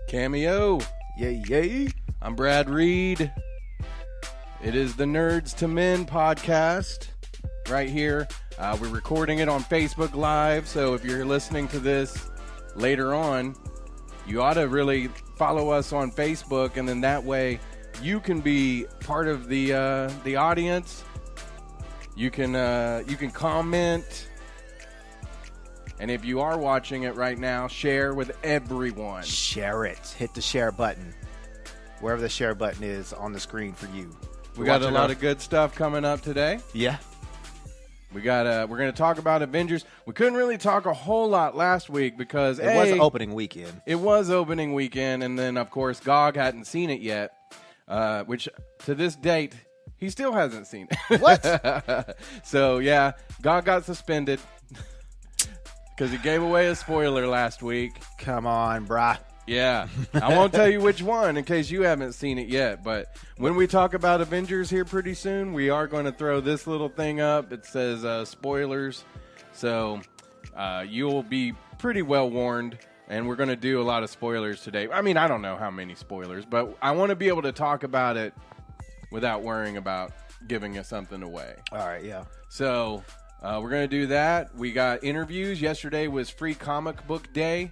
Cameo. Yay, yay. I'm Brad Reed. It is the Nerds to Men podcast right here. We're recording it on Facebook Live, so if you're listening to this later on, you ought to really follow us on Facebook, and then that way you can be part of the audience. You can comment, and if you are watching it right now, share with everyone. Share it. Hit the share button. Wherever the share button is on the screen for you. We got a lot of good stuff coming up today. Yeah. We're going to talk about Avengers. We couldn't really talk a whole lot last week because it was opening weekend. It was opening weekend, and then of course Gog hadn't seen it yet, which to this date he still hasn't seen it. What? So yeah, Gog got suspended because he gave away a spoiler last week. Come on, brah. Yeah, I won't tell you which one in case you haven't seen it yet, but when we talk about Avengers here pretty soon, we are going to throw this little thing up. It says spoilers, so you'll be pretty well warned, and we're going to do a lot of spoilers today. I mean, I don't know how many spoilers, but I want to be able to talk about it without worrying about giving us something away. All right, yeah. So we're going to do that. We got interviews. Yesterday was Free Comic Book Day.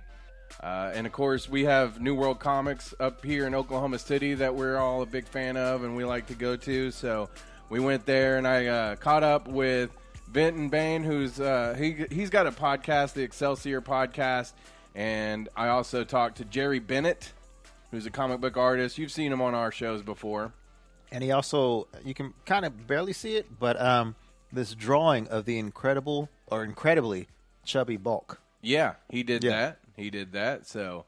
And, of course, we have New World Comics up here in Oklahoma City that we're all a big fan of and we like to go to. So we went there, and I caught up with Benton Bain, who's he's got a podcast, the Excelsior podcast. And I also talked to Jerry Bennett, who's a comic book artist. You've seen him on our shows before. And he also, you can kind of barely see it, but this drawing of the incredibly chubby Bulk. Yeah, he did that. He did that. So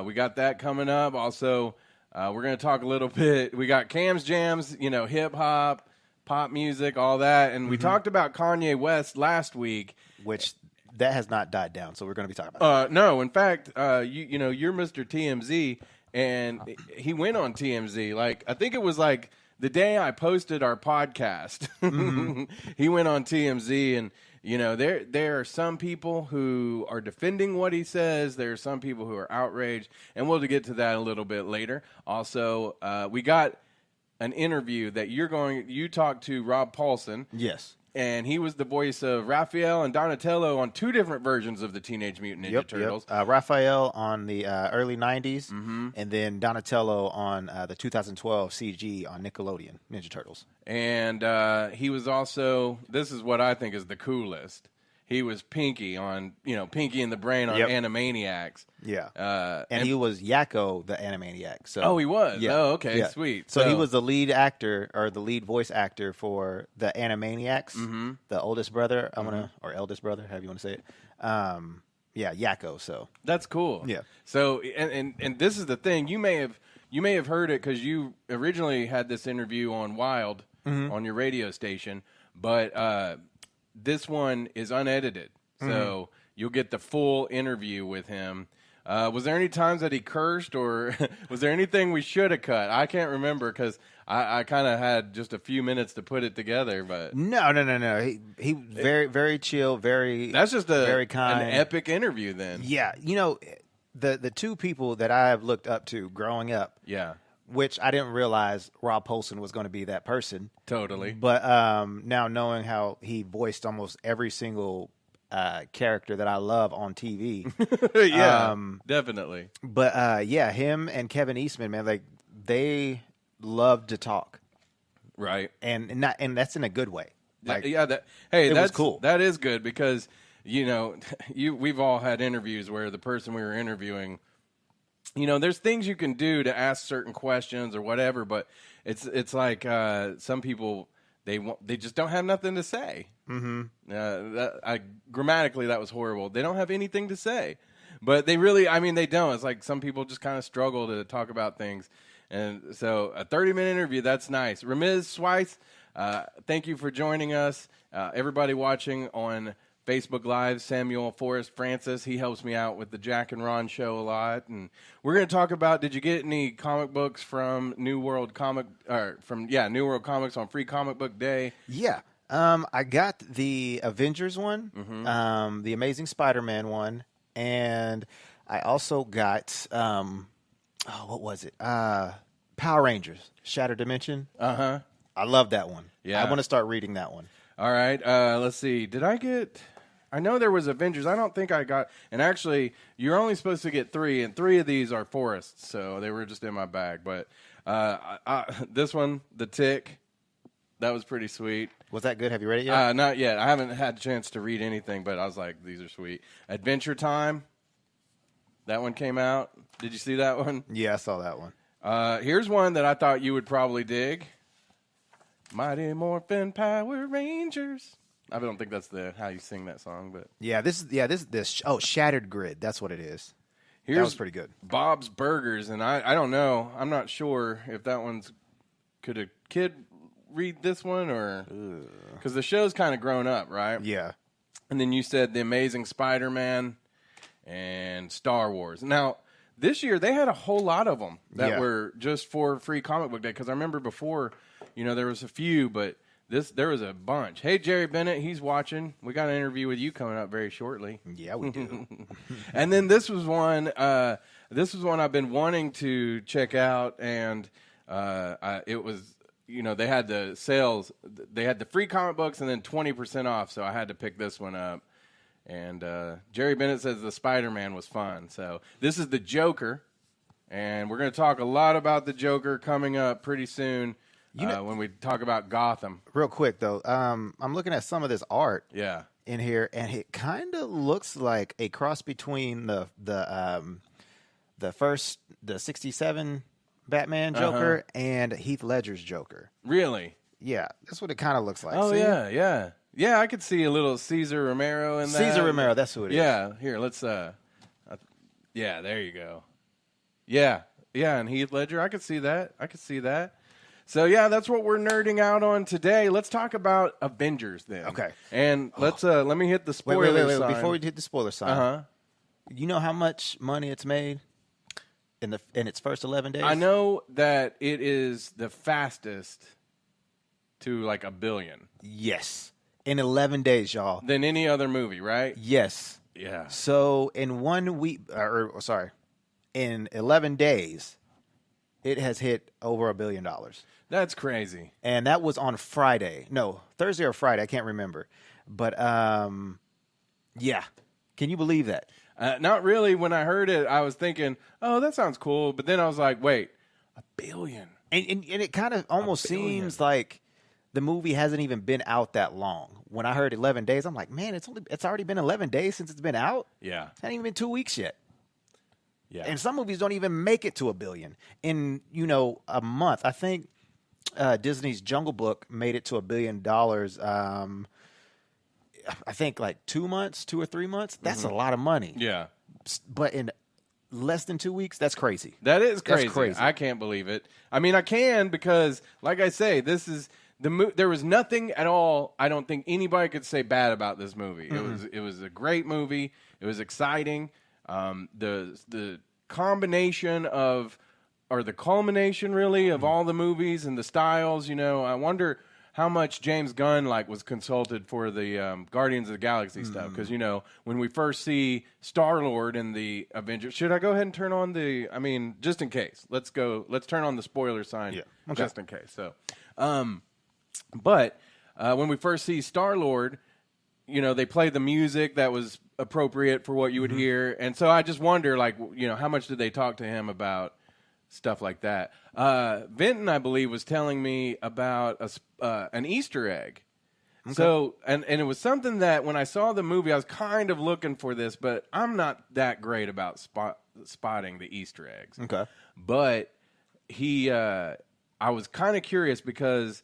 we got that coming up. Also, we're going to talk a little bit. We got Cam's Jams, hip-hop, pop music, all that. And we talked about Kanye West last week. Which, that has not died down, so we're going to be talking about it. No, in fact, you're Mr. TMZ, and he went on TMZ. Like, I think it was like the day I posted our podcast. He went on TMZ, and there are some people who are defending what he says. There are some people who are outraged, and we'll get to that a little bit later. Also, we got an interview that you talked to Rob Paulsen. Yes. And he was the voice of Raphael and Donatello on two different versions of the Teenage Mutant Ninja Turtles. Yep. Raphael on the early 90s, and then Donatello on the 2012 CG on Nickelodeon Ninja Turtles. And he was also, this is what I think is the coolest, he was Pinky on, Pinky and the Brain on Animaniacs. Yeah. And he was Yakko, the Animaniac. So, oh, he was? Yeah. Oh, okay, yeah. Sweet. So he was the lead actor, or the lead voice actor for the Animaniacs, the oldest brother, or eldest brother, however you want to say it. Yakko, so. That's cool. Yeah. So, and this is the thing, you may have heard it because you originally had this interview on Wild on your radio station, but this one is unedited, so you'll get the full interview with him. Was there any times that he cursed, or was there anything we should have cut? I can't remember because I kind of had just a few minutes to put it together. But no. He very, very chill, very. That's just very kind, an epic interview. Then the two people that I have looked up to growing up. Yeah. Which I didn't realize Rob Paulsen was going to be that person. Totally. But now knowing how he voiced almost every single character that I love on TV. Yeah, definitely. But him and Kevin Eastman, man, like they love to talk. Right. And that's in a good way. Like, that's cool. That is good because, we've all had interviews where the person we were interviewing, there's things you can do to ask certain questions or whatever, but it's like some people they just don't have nothing to say. Grammatically that was horrible. They don't have anything to say, but they really, they don't. It's like some people just kind of struggle to talk about things, and so a 30-minute interview, that's nice. Ramiz Swice, thank you for joining us. Everybody watching on Facebook Live, Samuel Forrest Francis, he helps me out with the Jack and Ron show a lot. And we're going to talk about, did you get any comic books from New World Comics on Free Comic Book Day? Yeah. I got the Avengers one, the Amazing Spider-Man one, and I also got what was it? Power Rangers, Shattered Dimension. Uh-huh. I love that one. Yeah. I want to start reading that one. All right. Let's see. I know there was Avengers. I don't think I got. And actually, you're only supposed to get 3, and 3 of these are forests, so they were just in my bag. But this one, The Tick, that was pretty sweet. Was that good? Have you read it yet? Not yet. I haven't had a chance to read anything, but I was like, these are sweet. Adventure Time, that one came out. Did you see that one? Yeah, I saw that one. Here's one that I thought you would probably dig. Mighty Morphin Power Rangers. I don't think that's how you sing that song, but This. Oh, Shattered Grid. That's what it is. That was pretty good. Bob's Burgers, and I don't know. I'm not sure if that one's. Could a kid read this one, or because the show's kind of grown up, right? Yeah. And then you said The Amazing Spider-Man and Star Wars. Now, this year they had a whole lot of them that were just for free comic book day. Because I remember before, there was a few, but there was a bunch. Hey, Jerry Bennett, he's watching. We got an interview with you coming up very shortly. Yeah, we do. And then this was one. This was one I've been wanting to check out, and it was. They had the sales. They had the free comic books and then 20% off. So I had to pick this one up. And Jerry Bennett says the Spider-Man was fun. So this is the Joker, and we're going to talk a lot about the Joker coming up pretty soon. When we talk about Gotham. Real quick though, I'm looking at some of this art. Yeah. In here, and it kind of looks like a cross between the 67 Batman Joker and Heath Ledger's Joker. Really? Yeah, that's what it kind of looks like. Oh, see? yeah. Yeah, I could see a little Cesar Romero in that. Cesar Romero, that's who it is. Yeah, here, let's, yeah, there you go. Yeah, and Heath Ledger, I could see that. So, yeah, that's what we're nerding out on today. Let's talk about Avengers then. Okay. And let me hit the spoiler sign. Wait. Before we hit the spoiler sign, you know how much money it's made in its first 11 days? I know that it is the fastest to like $1 billion. Yes. In 11 days, y'all. Than any other movie, right? Yes. Yeah. So in 1 week, in 11 days, it has hit over $1 billion. That's crazy. And that was on Friday. No, Thursday or Friday. I can't remember. But, yeah. Can you believe that? Not really. When I heard it, I was thinking, oh, that sounds cool. But then I was like, wait, $1 billion. And it kind of almost seems like the movie hasn't even been out that long. When I heard 11 days, I'm like, man, it's already been 11 days since it's been out? Yeah. It's not even been 2 weeks yet. Yeah. And some movies don't even make it to $1 billion in, a month. I think Disney's Jungle Book made it to $1 billion. I think like 2 months, 2 or 3 months. That's a lot of money. Yeah. But in less than 2 weeks, that's crazy. That is crazy. That's crazy. I can't believe it. I mean, I can because, like I say, this is there was nothing at all. I don't think anybody could say bad about this movie. It was a great movie. It was exciting. The combination of, or the culmination really of all the movies and the styles. I wonder how much James Gunn was consulted for the Guardians of the Galaxy stuff, because when we first see Star-Lord in the Avengers, should I go ahead and turn on the? I mean, just in case. Let's turn on the spoiler sign. Yeah. Okay. Just in case. So, but when we first see Star-Lord, they play the music that was appropriate for what you would hear, and so I just wonder, how much did they talk to him about stuff like that? Vinton, I believe, was telling me about an Easter egg. Okay. So, and it was something that when I saw the movie, I was kind of looking for this, but I'm not that great about spotting the Easter eggs. Okay. But I was kind of curious because,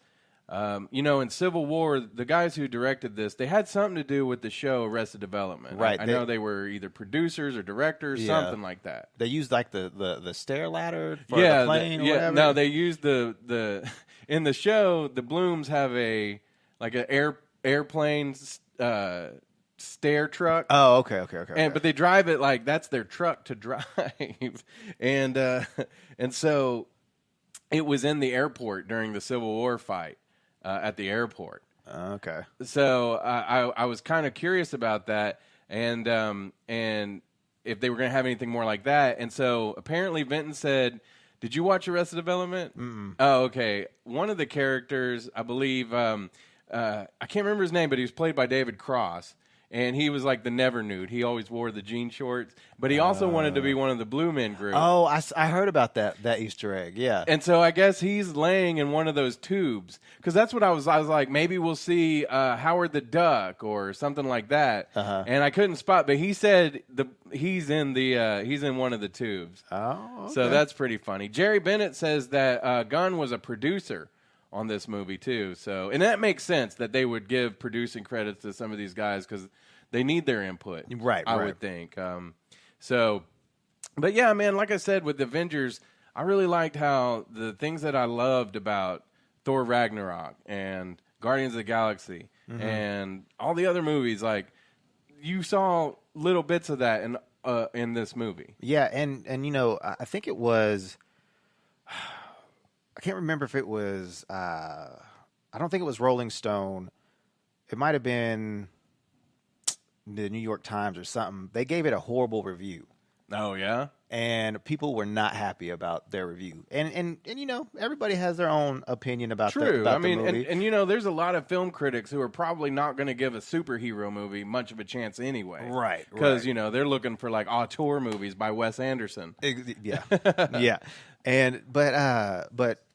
in Civil War, the guys who directed this, they had something to do with the show Arrested Development. Right. I know they were either producers or directors, something like that. They used the stair ladder for the plane or whatever? No, they used the in the show, the Blooms have an airplane stair truck. Oh, okay. But they drive it that's their truck to drive. and so it was in the airport during the Civil War fight at the airport. Okay. So I was kind of curious about that, and if they were going to have anything more like that. And so apparently Vinton said, did you watch Arrested Development? Mm-mm. Oh, okay. One of the characters, I believe, I can't remember his name, but he was played by David Cross. And he was like the never nude. He always wore the jean shorts. But he also wanted to be one of the Blue Men group. Oh, I heard about that Easter egg, yeah. And so I guess he's laying in one of those tubes. Because that's what I was like, maybe we'll see Howard the Duck or something like that. And I couldn't spot, but he said he's in one of the tubes. Oh, okay. So that's pretty funny. Jerry Bennett says that Gunn was a producer on this movie too. So, and that makes sense that they would give producing credits to some of these guys because they need their input. Right. I would think. But yeah, man, like I said, with Avengers, I really liked how the things that I loved about Thor Ragnarok and Guardians of the Galaxy and all the other movies, like you saw little bits of that in this movie. Yeah, and I think it was, I can't remember if it was, I don't think it was Rolling Stone. It might have been the New York Times or something. They gave it a horrible review. Oh, yeah? And people were not happy about their review. And everybody has their own opinion about True. about I mean, the movie. and there's a lot of film critics who are probably not going to give a superhero movie much of a chance anyway. Right. Because, they're looking for like auteur movies by Wes Anderson. Yeah. Yeah. But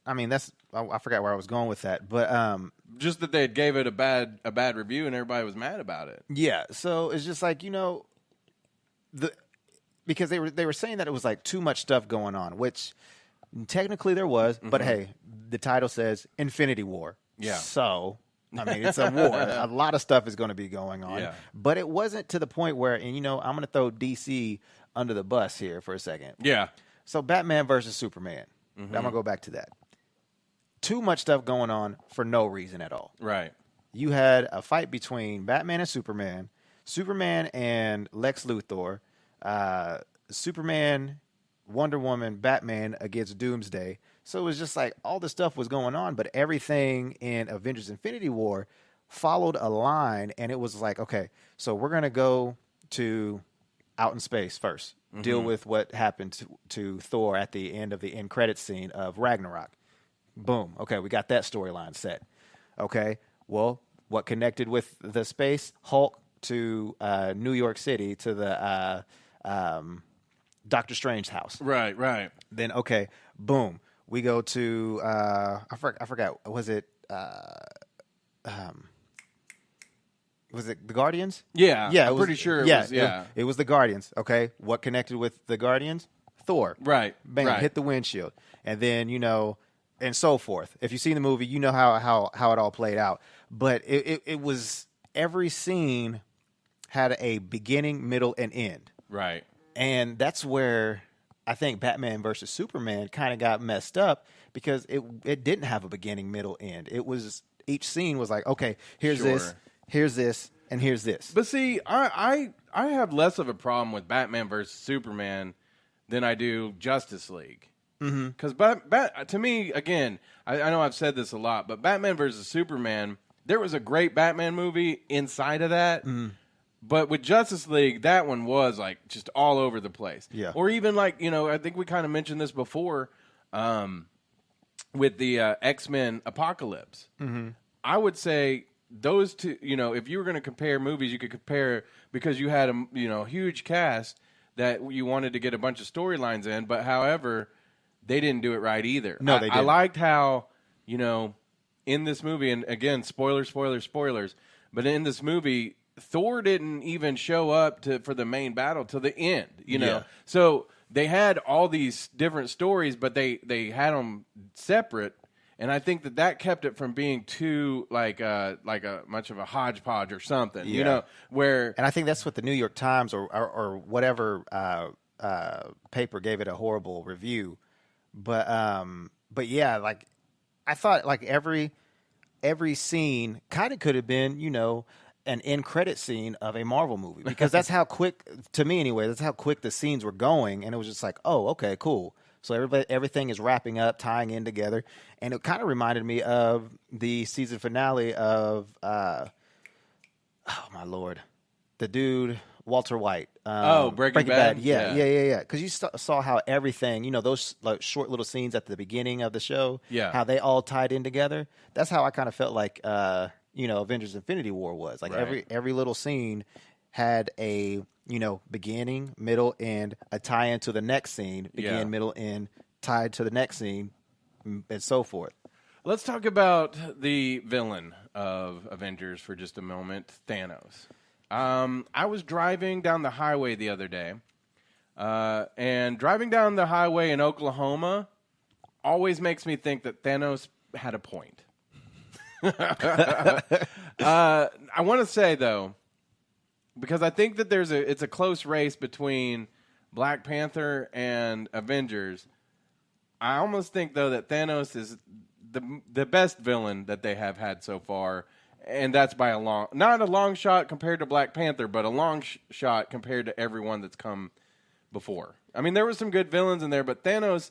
I mean, I forgot where I was going with that. But just that they gave it a bad review and everybody was mad about it. Yeah. So it's just like, because they were saying that it was like too much stuff going on, which technically there was, but hey, the title says Infinity War. Yeah. So, I mean, it's a war. A lot of stuff is going to be going on. Yeah. But it wasn't to the point where, and I'm going to throw DC under the bus here for a second. Yeah. So Batman versus Superman. I'm going to go back to that. Too much stuff going on for no reason at all. Right. You had a fight between Batman and Superman, Superman and Lex Luthor, Superman, Wonder Woman, Batman against Doomsday. So it was just like all the stuff was going on, but everything in Avengers Infinity War followed a line, and it was like, okay, so we're going to go to out in space first, deal with what happened to Thor at the end of the end credits scene of Ragnarok. Boom. Okay, we got that storyline set. Okay, well, what connected with the space? Hulk to New York City to the Doctor Strange's house. Right. Then, okay, boom. We go to, I forgot, was it the Guardians? Yeah. Yeah. I'm pretty sure it was, yeah. It was the Guardians. Okay, what connected with the Guardians? Thor. Right. Bam, right. hit the windshield. And then, and so forth. If you've seen the movie, you know how it all played out. But it was, every scene had a beginning, middle, and end. Right. And that's where I think Batman versus Superman kind of got messed up, because it didn't have a beginning, middle, end. It was, each scene was like, okay, here's this, and here's this. But see, I have less of a problem with Batman versus Superman than I do Justice League. Because to me, again, I know I've said this a lot, but Batman versus Superman, there was a great Batman movie inside of that. But with Justice League, that one was like just all over the place. Yeah. Or even like, I think we kind of mentioned this before with the X-Men Apocalypse. I would say those two, if you were going to compare movies, you could compare, because you had a huge cast that you wanted to get a bunch of storylines in, but however, they didn't do it right either. No, they didn't. I liked how, in this movie, and again, spoilers, but in this movie, Thor didn't even show up for the main battle till the end, Yeah. So they had all these different stories, but they had them separate, and I think that kept it from being too like a much of a hodgepodge or something, where. And I think that's what the New York Times or whatever paper gave it a horrible review. But yeah, like I thought, like every scene kind of could have been, an end credit scene of a Marvel movie, because that's how quick, to me anyway, that's how quick the scenes were going, and it was just like, oh, okay, cool. So everything is wrapping up, tying in together, and it kind of reminded me of the season finale of, oh my lord, the dude Walter White. Breaking Bad? Yeah. Because you saw how everything, those like short little scenes at the beginning of the show, how they all tied in together. That's how I kind of felt like, Avengers: Infinity War was. Like every little scene had a, beginning, middle, end, a tie into the next scene, middle, end, tied to the next scene, and so forth. Let's talk about the villain of Avengers for just a moment, Thanos. I was driving down the highway the other day, and driving down the highway in Oklahoma always makes me think that Thanos had a point. I want to say, though, because I think that it's a close race between Black Panther and Avengers. I almost think, though, that Thanos is the best villain that they have had so far, and that's by not a long shot compared to Black Panther, but a long shot compared to everyone that's come before. I mean, there were some good villains in there, but Thanos,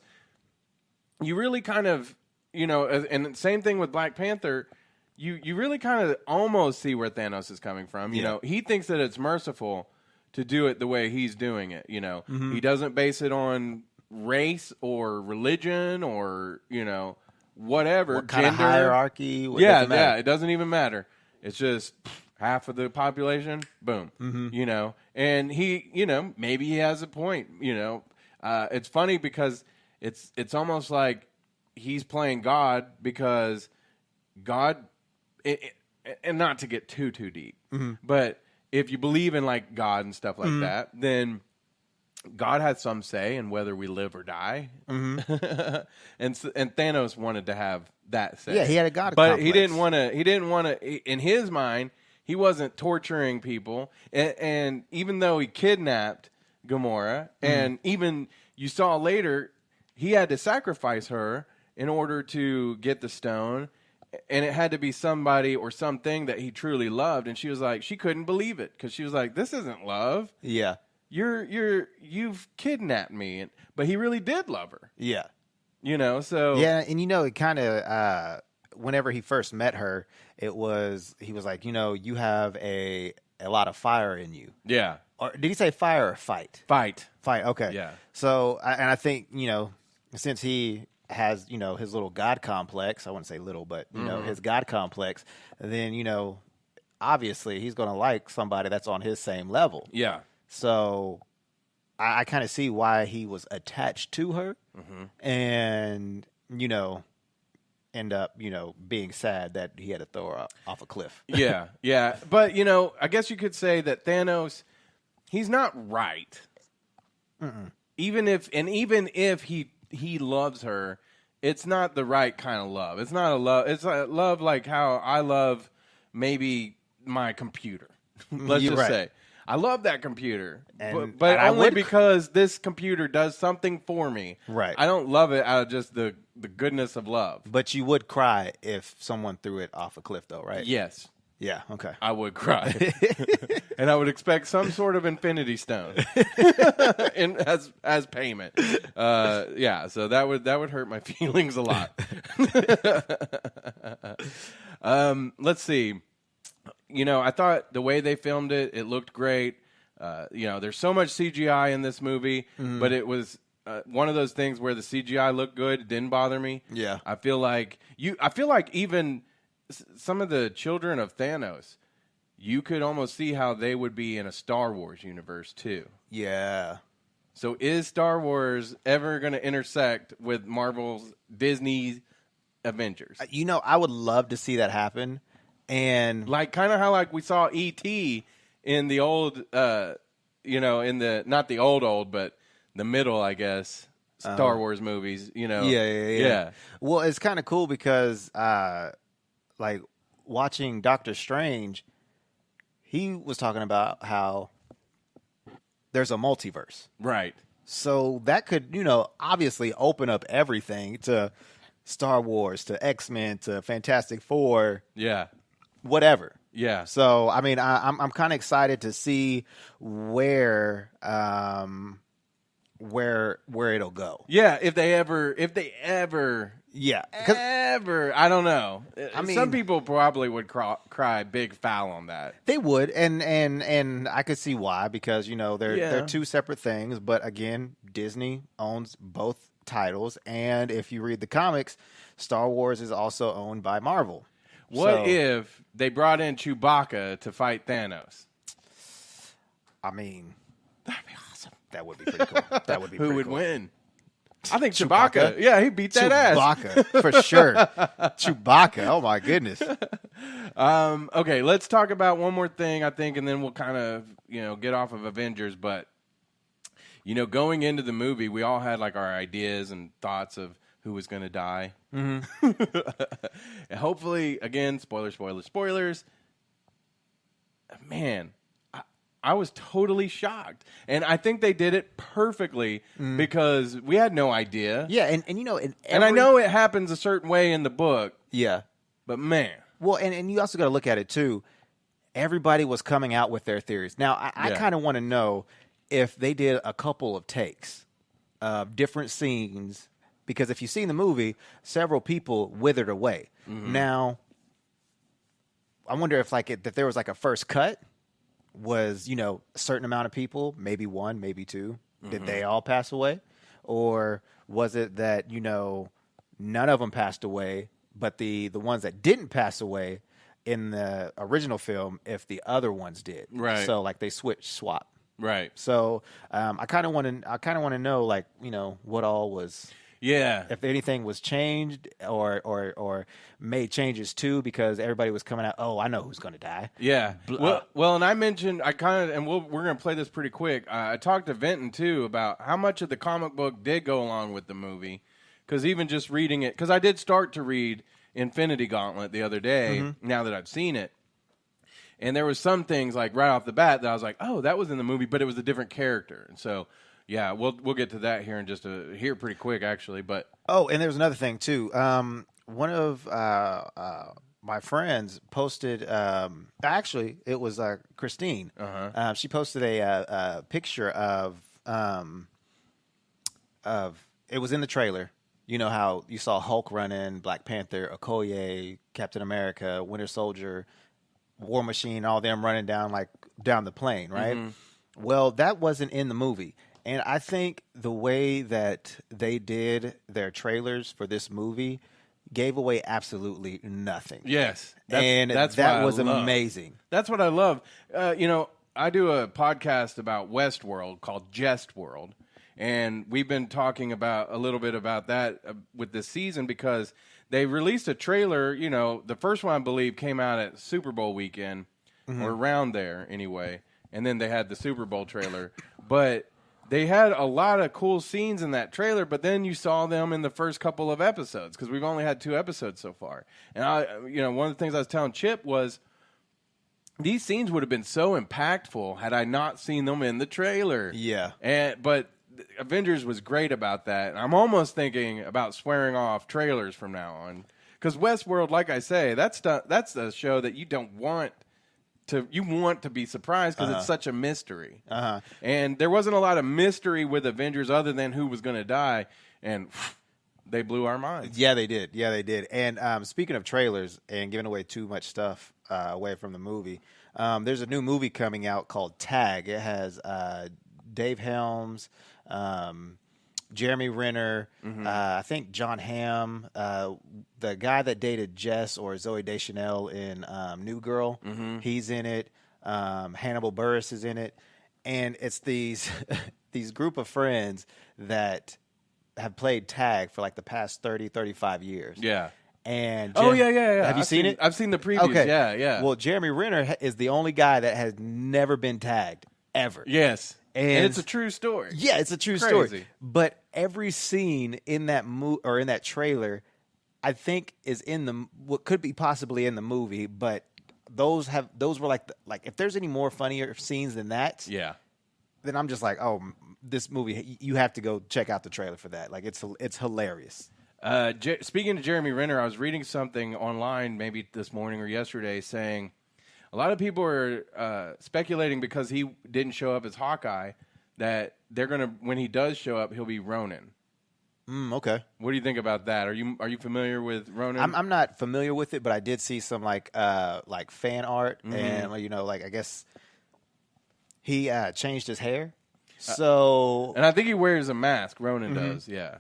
you really kind of, and same thing with Black Panther, you really kind of almost see where Thanos is coming from. He thinks that it's merciful to do it the way he's doing it. He doesn't base it on race or religion or, whatever. What kind gender. of hierarchy? It doesn't even matter. It's just half of the population, boom. And he, maybe he has a point. It's funny because it's almost like he's playing God because God, and not to get too deep, but if you believe in like God and stuff like that, then God has some say in whether we live or die. and Thanos wanted to have that say. Yeah, he had a God but complex. He didn't want to, in his mind, he wasn't torturing people. And even though he kidnapped Gamora, and even you saw later, he had to sacrifice her in order to get the stone. And it had to be somebody or something that he truly loved. And she was like, she couldn't believe it because she was like, this isn't love. Yeah. You've kidnapped me, but he really did love her. Yeah, so yeah, and it kind of whenever he first met her, he was like, you have a lot of fire in you. Yeah. Or did he say fire or fight? Fight. Okay. Yeah. So, and I think since he has his little God complex, I wouldn't say little, but his God complex, then obviously he's going to like somebody that's on his same level. Yeah. So I kind of see why he was attached to her and, end up, being sad that he had to throw her off a cliff. Yeah. Yeah. But, I guess you could say that Thanos, he's not right. Even if he loves her, it's not the right kind of love. It's not a love. It's a love like how I love maybe my computer. Let's just say. I love that computer, but only because this computer does something for me. Right. I don't love it out of just the goodness of love. But you would cry if someone threw it off a cliff, though, right? Yes. Yeah, okay. I would cry. And I would expect some sort of Infinity Stone as payment. So that would hurt my feelings a lot. Let's see. I thought the way they filmed it, it looked great. There's so much CGI in this movie, but it was one of those things where the CGI looked good. It didn't bother me. Yeah. I feel like even some of the children of Thanos, you could almost see how they would be in a Star Wars universe too. Yeah. So is Star Wars ever going to intersect with Marvel's Disney Avengers? I would love to see that happen. And like kind of how we saw E.T. in the old, in the not the old, but the middle, I guess, Star Wars movies. Yeah. Well, it's kind of cool because, watching Doctor Strange, he was talking about how there's a multiverse, right? So that could, obviously open up everything to Star Wars, to X-Men, to Fantastic Four. Yeah. Whatever. Yeah. So, I mean, I'm kind of excited to see where where it'll go. Yeah, if they ever, Yeah, I don't know. I mean, some people probably would cry big foul on that. they would, and I could see why, because they're two separate things. But again, Disney owns both titles, and if you read the comics, Star Wars is also owned by Marvel. What if they brought in Chewbacca to fight Thanos? I mean, that'd be awesome. That would be pretty cool. That would be. Who would cool. win? I think Chewbacca. Yeah, he beat that ass. Chewbacca, for sure. Chewbacca. Oh, my goodness. Okay, let's talk about one more thing, I think, and then we'll kind of, get off of Avengers. But, going into the movie, we all had, like, our ideas and thoughts of who was going to die. Mm-hmm. And hopefully, again, spoilers. Man, I was totally shocked. And I think they did it perfectly because we had no idea. Yeah, and I know it happens a certain way in the book. Yeah. But man. Well, and you also got to look at it too. Everybody was coming out with their theories. Now, I kind of want to know if they did a couple of takes of different scenes, because if you see in the movie, several people withered away. Mm-hmm. Now, I wonder if that there was like a first cut. Was, a certain amount of people, maybe one, maybe two, did they all pass away? Or was it that, none of them passed away, but the ones that didn't pass away in the original film, if the other ones did? Right. So, they swap. Right. So, I kind of want to know, what all was... Yeah. If anything was changed or made changes too, because everybody was coming out, oh, I know who's going to die. Yeah. Well, and I mentioned, we're going to play this pretty quick. I talked to Vinton too about how much of the comic book did go along with the movie. Because even just reading it, because I did start to read Infinity Gauntlet the other day, now that I've seen it. And there was some things right off the bat that I was like, oh, that was in the movie, but it was a different character. And so... Yeah, we'll get to that here in just pretty quick, actually. But and there's another thing too. One of my friends posted. Actually, it was Christine. She posted a picture of. It was in the trailer. You know how you saw Hulk running, Black Panther, Okoye, Captain America, Winter Soldier, War Machine, all them running down the plane, right? Mm-hmm. Well, that wasn't in the movie. And I think the way that they did their trailers for this movie gave away absolutely nothing. Yes. That was amazing. That's what I love. I do a podcast about Westworld called Jest World. And we've been talking a little bit about that with this season because they released a trailer. The first one, I believe, came out at Super Bowl weekend or around there anyway. And then they had the Super Bowl trailer. But... they had a lot of cool scenes in that trailer, but then you saw them in the first couple of episodes because we've only had 2 episodes so far. And one of the things I was telling Chip was these scenes would have been so impactful had I not seen them in the trailer. Yeah. But Avengers was great about that. And I'm almost thinking about swearing off trailers from now on because Westworld, like I say, that's the show that you want to be surprised because it's such a mystery. And there wasn't a lot of mystery with Avengers other than who was going to die, and they blew our minds. Yeah, they did. And speaking of trailers and giving away too much stuff away from the movie, there's a new movie coming out called Tag. It has Dave Helms, Jeremy Renner, I think John Hamm, the guy that dated Jess or Zooey Deschanel in New Girl, he's in it. Hannibal Buress is in it. And it's these group of friends that have played tag for the past 30, 35 years. Yeah. And yeah. Have you seen it? I've seen the previews. Okay. Yeah. Well, Jeremy Renner is the only guy that has never been tagged ever. Yes. And it's a true story. Yeah, it's a true story. But every scene in that or in that trailer, I think is in what could be possibly in the movie. But those were if there's any more funnier scenes than that, then I'm just oh, this movie, you have to go check out the trailer for that. It's hilarious. Speaking to Jeremy Renner, I was reading something online maybe this morning or yesterday saying. A lot of people are speculating because he didn't show up as Hawkeye that they're gonna when he does show up, he'll be Ronin. Okay. What do you think about that? Are you familiar with Ronin? I'm not familiar with it, but I did see some like fan art, and I guess he changed his hair. So and I think he wears a mask. Ronin does. Yeah.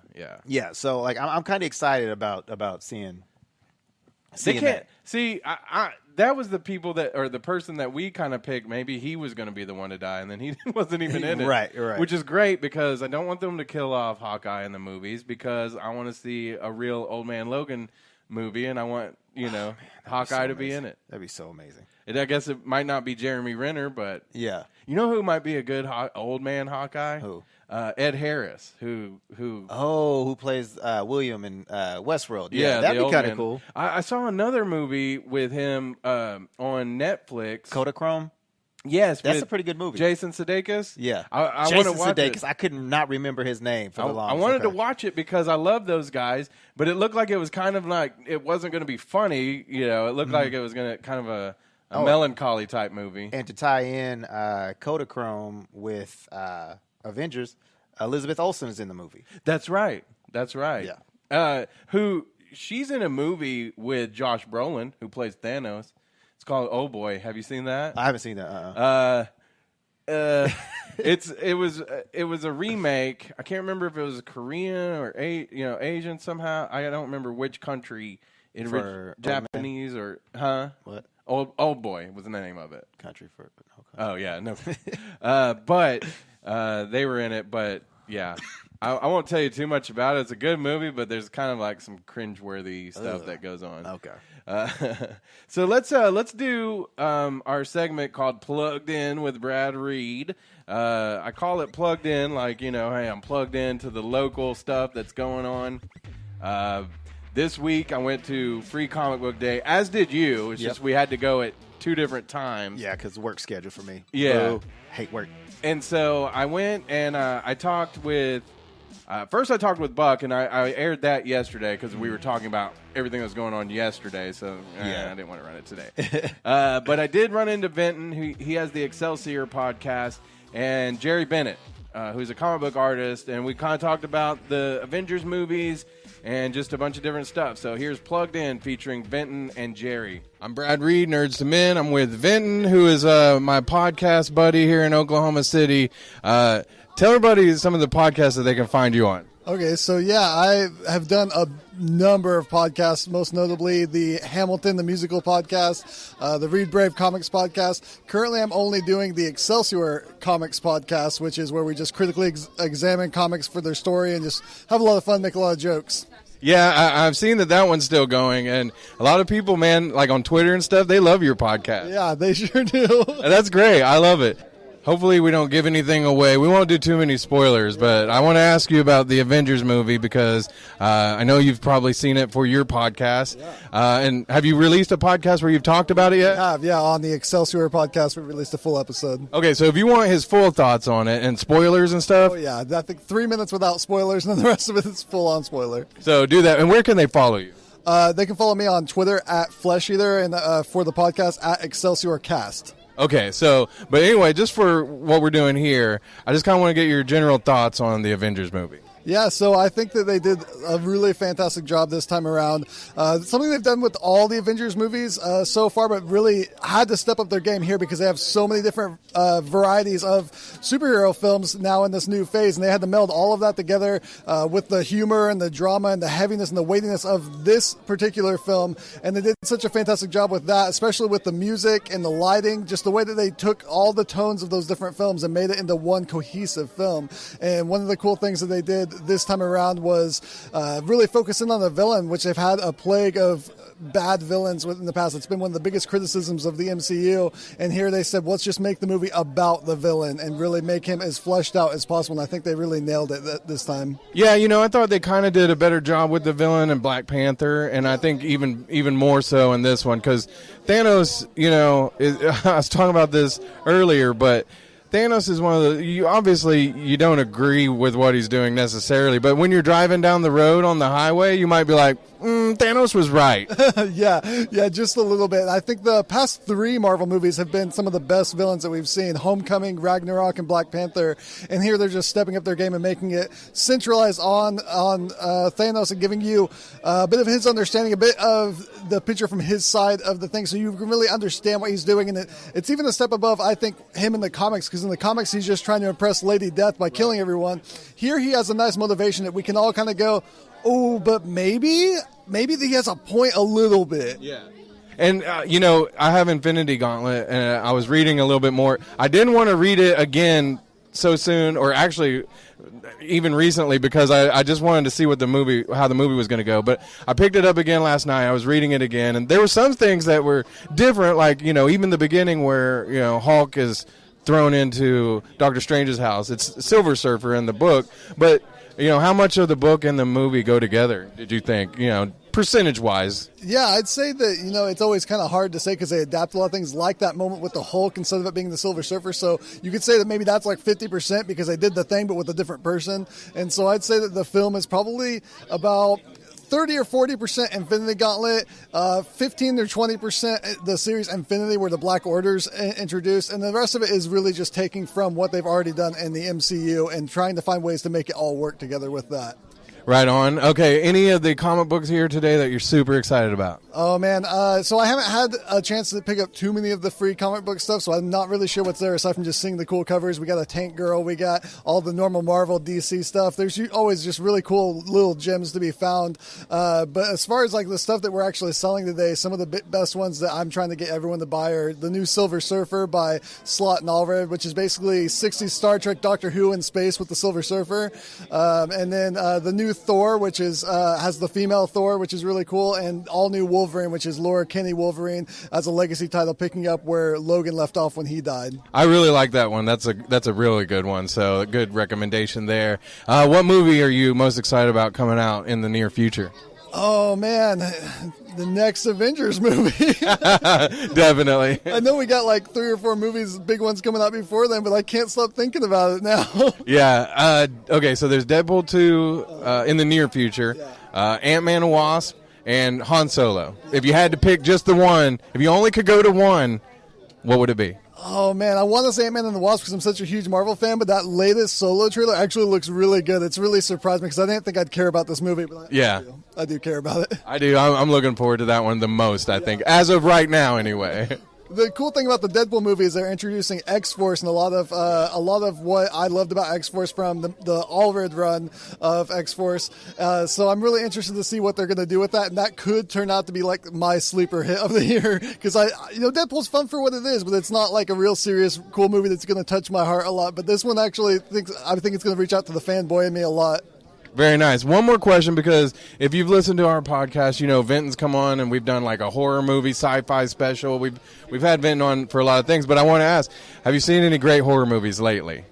Yeah. So like I'm kind of excited about seeing. They can't that. see. That was the people or the person that we kind of picked. Maybe he was going to be the one to die, and then he wasn't even in it. Right. Which is great because I don't want them to kill off Hawkeye in the movies because I want to see a real Old Man Logan movie, and I want Hawkeye to be in it. That'd be so amazing. I guess it might not be Jeremy Renner, but yeah, you know who might be a good old man Hawkeye? Who? Ed Harris, who plays William in Westworld. Yeah, that'd be kind of cool. I saw another movie with him on Netflix. Kodachrome? Yes. That's a pretty good movie. Jason Sudeikis? Yeah. I Jason want to watch Sudeikis. it. I could not remember his name for the longest. I wanted to watch it because I love those guys, but it looked like it was kind of like, it wasn't going to be funny. It looked like it was going to kind of a melancholy type movie. And to tie in Kodachrome with Avengers, Elizabeth Olsen is in the movie. That's right. Yeah. She's in a movie with Josh Brolin, who plays Thanos. It's called Oh Boy. Have you seen that? I haven't seen that. It was a remake. I can't remember if it was Korean or Asian somehow. I don't remember which country in Japanese or What? Old Boy was the name of it. Country for no country. Oh yeah, no. But they were in it. But yeah, I won't tell you too much about it. It's a good movie, but there's kind of like some cringeworthy stuff that goes on. Okay. So let's do our segment called Plugged In with Brad Reed. I call it Plugged In, like hey, I'm plugged into the local stuff that's going on. This week I went to Free Comic Book Day, as did you. It's just we had to go at 2 different times. Yeah, because work schedule for me. Yeah. Hate work. And so I went and I talked with first I talked with Buck, and I aired that yesterday because we were talking about everything that was going on yesterday, so I didn't want to run it today. But I did run into Benton. He has the Excelsior podcast, and Jerry Bennett, who's a comic book artist, and we kind of talked about the Avengers movies and just a bunch of different stuff. So here's Plugged In featuring Vinton and Jerry. I'm Brad Reed, Nerds to Men. I'm with Vinton, who is my podcast buddy here in Oklahoma City. Tell everybody some of the podcasts that they can find you on. Okay, so I have done a number of podcasts, most notably the Hamilton, the musical podcast, the Read Brave Comics podcast. Currently, I'm only doing the Excelsior Comics podcast, which is where we just critically examine comics for their story and just have a lot of fun, make a lot of jokes. Yeah, I've seen that one's still going, and a lot of people, man, like on Twitter and stuff, they love your podcast. Yeah, they sure do. And that's great. I love it. Hopefully we don't give anything away. We won't do too many spoilers, but I want to ask you about the Avengers movie because I know you've probably seen it for your podcast. Yeah. And have you released a podcast where you've talked about it yet? I have, yeah. On the Excelsior podcast, we released a full episode. Okay, so if you want his full thoughts on it and spoilers and stuff. Oh, yeah. I think 3 minutes without spoilers, and then the rest of it is full-on spoiler. So do that. And where can they follow you? They can follow me on Twitter at FleshEater and for the podcast at ExcelsiorCast. Okay, but anyway, just for what we're doing here, I just kind of want to get your general thoughts on the Avengers movie. Yeah, so I think that they did a really fantastic job this time around. Something they've done with all the Avengers movies so far, but really had to step up their game here because they have so many different varieties of superhero films now in this new phase, and they had to meld all of that together with the humor and the drama and the heaviness and the weightiness of this particular film, and they did such a fantastic job with that, especially with the music and the lighting, just the way that they took all the tones of those different films and made it into one cohesive film. And one of the cool things that they did this time around was really focusing on the villain, which they've had a plague of bad villains in the past. It's been one of the biggest criticisms of the MCU, and here they said, let's just make the movie about the villain and really make him as fleshed out as possible, and I think they really nailed it this time. Yeah, I thought they kind of did a better job with the villain in Black Panther, and I think even more so in this one, because Thanos, I was talking about this earlier, but Thanos is one of you don't agree with what he's doing necessarily, but when you're driving down the road on the highway, you might be like, Thanos was right. yeah, just a little bit. I think the past 3 Marvel movies have been some of the best villains that we've seen. Homecoming, Ragnarok, and Black Panther. And here they're just stepping up their game and making it centralized on Thanos and giving you a bit of his understanding, a bit of the picture from his side of the thing, so you can really understand what he's doing. And it's even a step above, I think, him in the comics, because in the comics he's just trying to impress Lady Death by killing everyone. Here he has a nice motivation that we can all kind of go, oh, but maybe he has a point a little bit. Yeah. And, I have Infinity Gauntlet, and I was reading a little bit more. I didn't want to read it again so soon, or actually even recently, because I just wanted to see how the movie was going to go. But I picked it up again last night. I was reading it again, and there were some things that were different, like, even the beginning where, Hulk is thrown into Doctor Strange's house. It's Silver Surfer in the book, but how much of the book and the movie go together, did you think, percentage-wise? Yeah, I'd say that, it's always kind of hard to say because they adapt a lot of things, like that moment with the Hulk instead of it being the Silver Surfer. So you could say that maybe that's like 50% because they did the thing but with a different person. And so I'd say that the film is probably about 30 or 40% Infinity Gauntlet, 15 or 20% the series Infinity, where the Black Order's introduced, and the rest of it is really just taking from what they've already done in the MCU and trying to find ways to make it all work together with that. Right on. Okay, any of the comic books here today that you're super excited about? Oh, man. So I haven't had a chance to pick up too many of the free comic book stuff, so I'm not really sure what's there aside from just seeing the cool covers. We got a Tank Girl. We got all the normal Marvel DC stuff. There's always just really cool little gems to be found. But as far as like the stuff that we're actually selling today, some of the best ones that I'm trying to get everyone to buy are the new Silver Surfer by Slott and Allred, which is basically 60s Star Trek Doctor Who in space with the Silver Surfer. And then the new Thor, which is has the female Thor, which is really cool, and all new Wolverine, which is Laura Kinney Wolverine as a legacy title, picking up where Logan left off when he died. I really like that one. That's a really good one. So a good recommendation there. What movie are you most excited about coming out in the near future? Oh man, the next Avengers movie. Definitely. I know we got like 3 or 4 movies, big ones coming out before then, but I can't stop thinking about it now. Yeah. Okay, so there's Deadpool 2 in the near future, Ant-Man and Wasp, and Han Solo. If you had to pick just the one, if you only could go to one, what would it be? Oh, man, I want to say Ant-Man and the Wasp because I'm such a huge Marvel fan, but that latest Solo trailer actually looks really good. It's really surprised me because I didn't think I'd care about this movie, but I do care about it. I do. I'm looking forward to that one the most, I think, as of right now anyway. The cool thing about the Deadpool movie is they're introducing X-Force, and a lot of what I loved about X-Force from the Allred run of X-Force. So I'm really interested to see what they're going to do with that, and that could turn out to be like my sleeper hit of the year because Deadpool's fun for what it is, but it's not like a real serious cool movie that's going to touch my heart a lot. But this one actually I think it's going to reach out to the fanboy in me a lot. Very nice. One more question, because if you've listened to our podcast, Vinton's come on and we've done like a horror movie, sci-fi special. We've had Vinton on for a lot of things, but I want to ask, have you seen any great horror movies lately?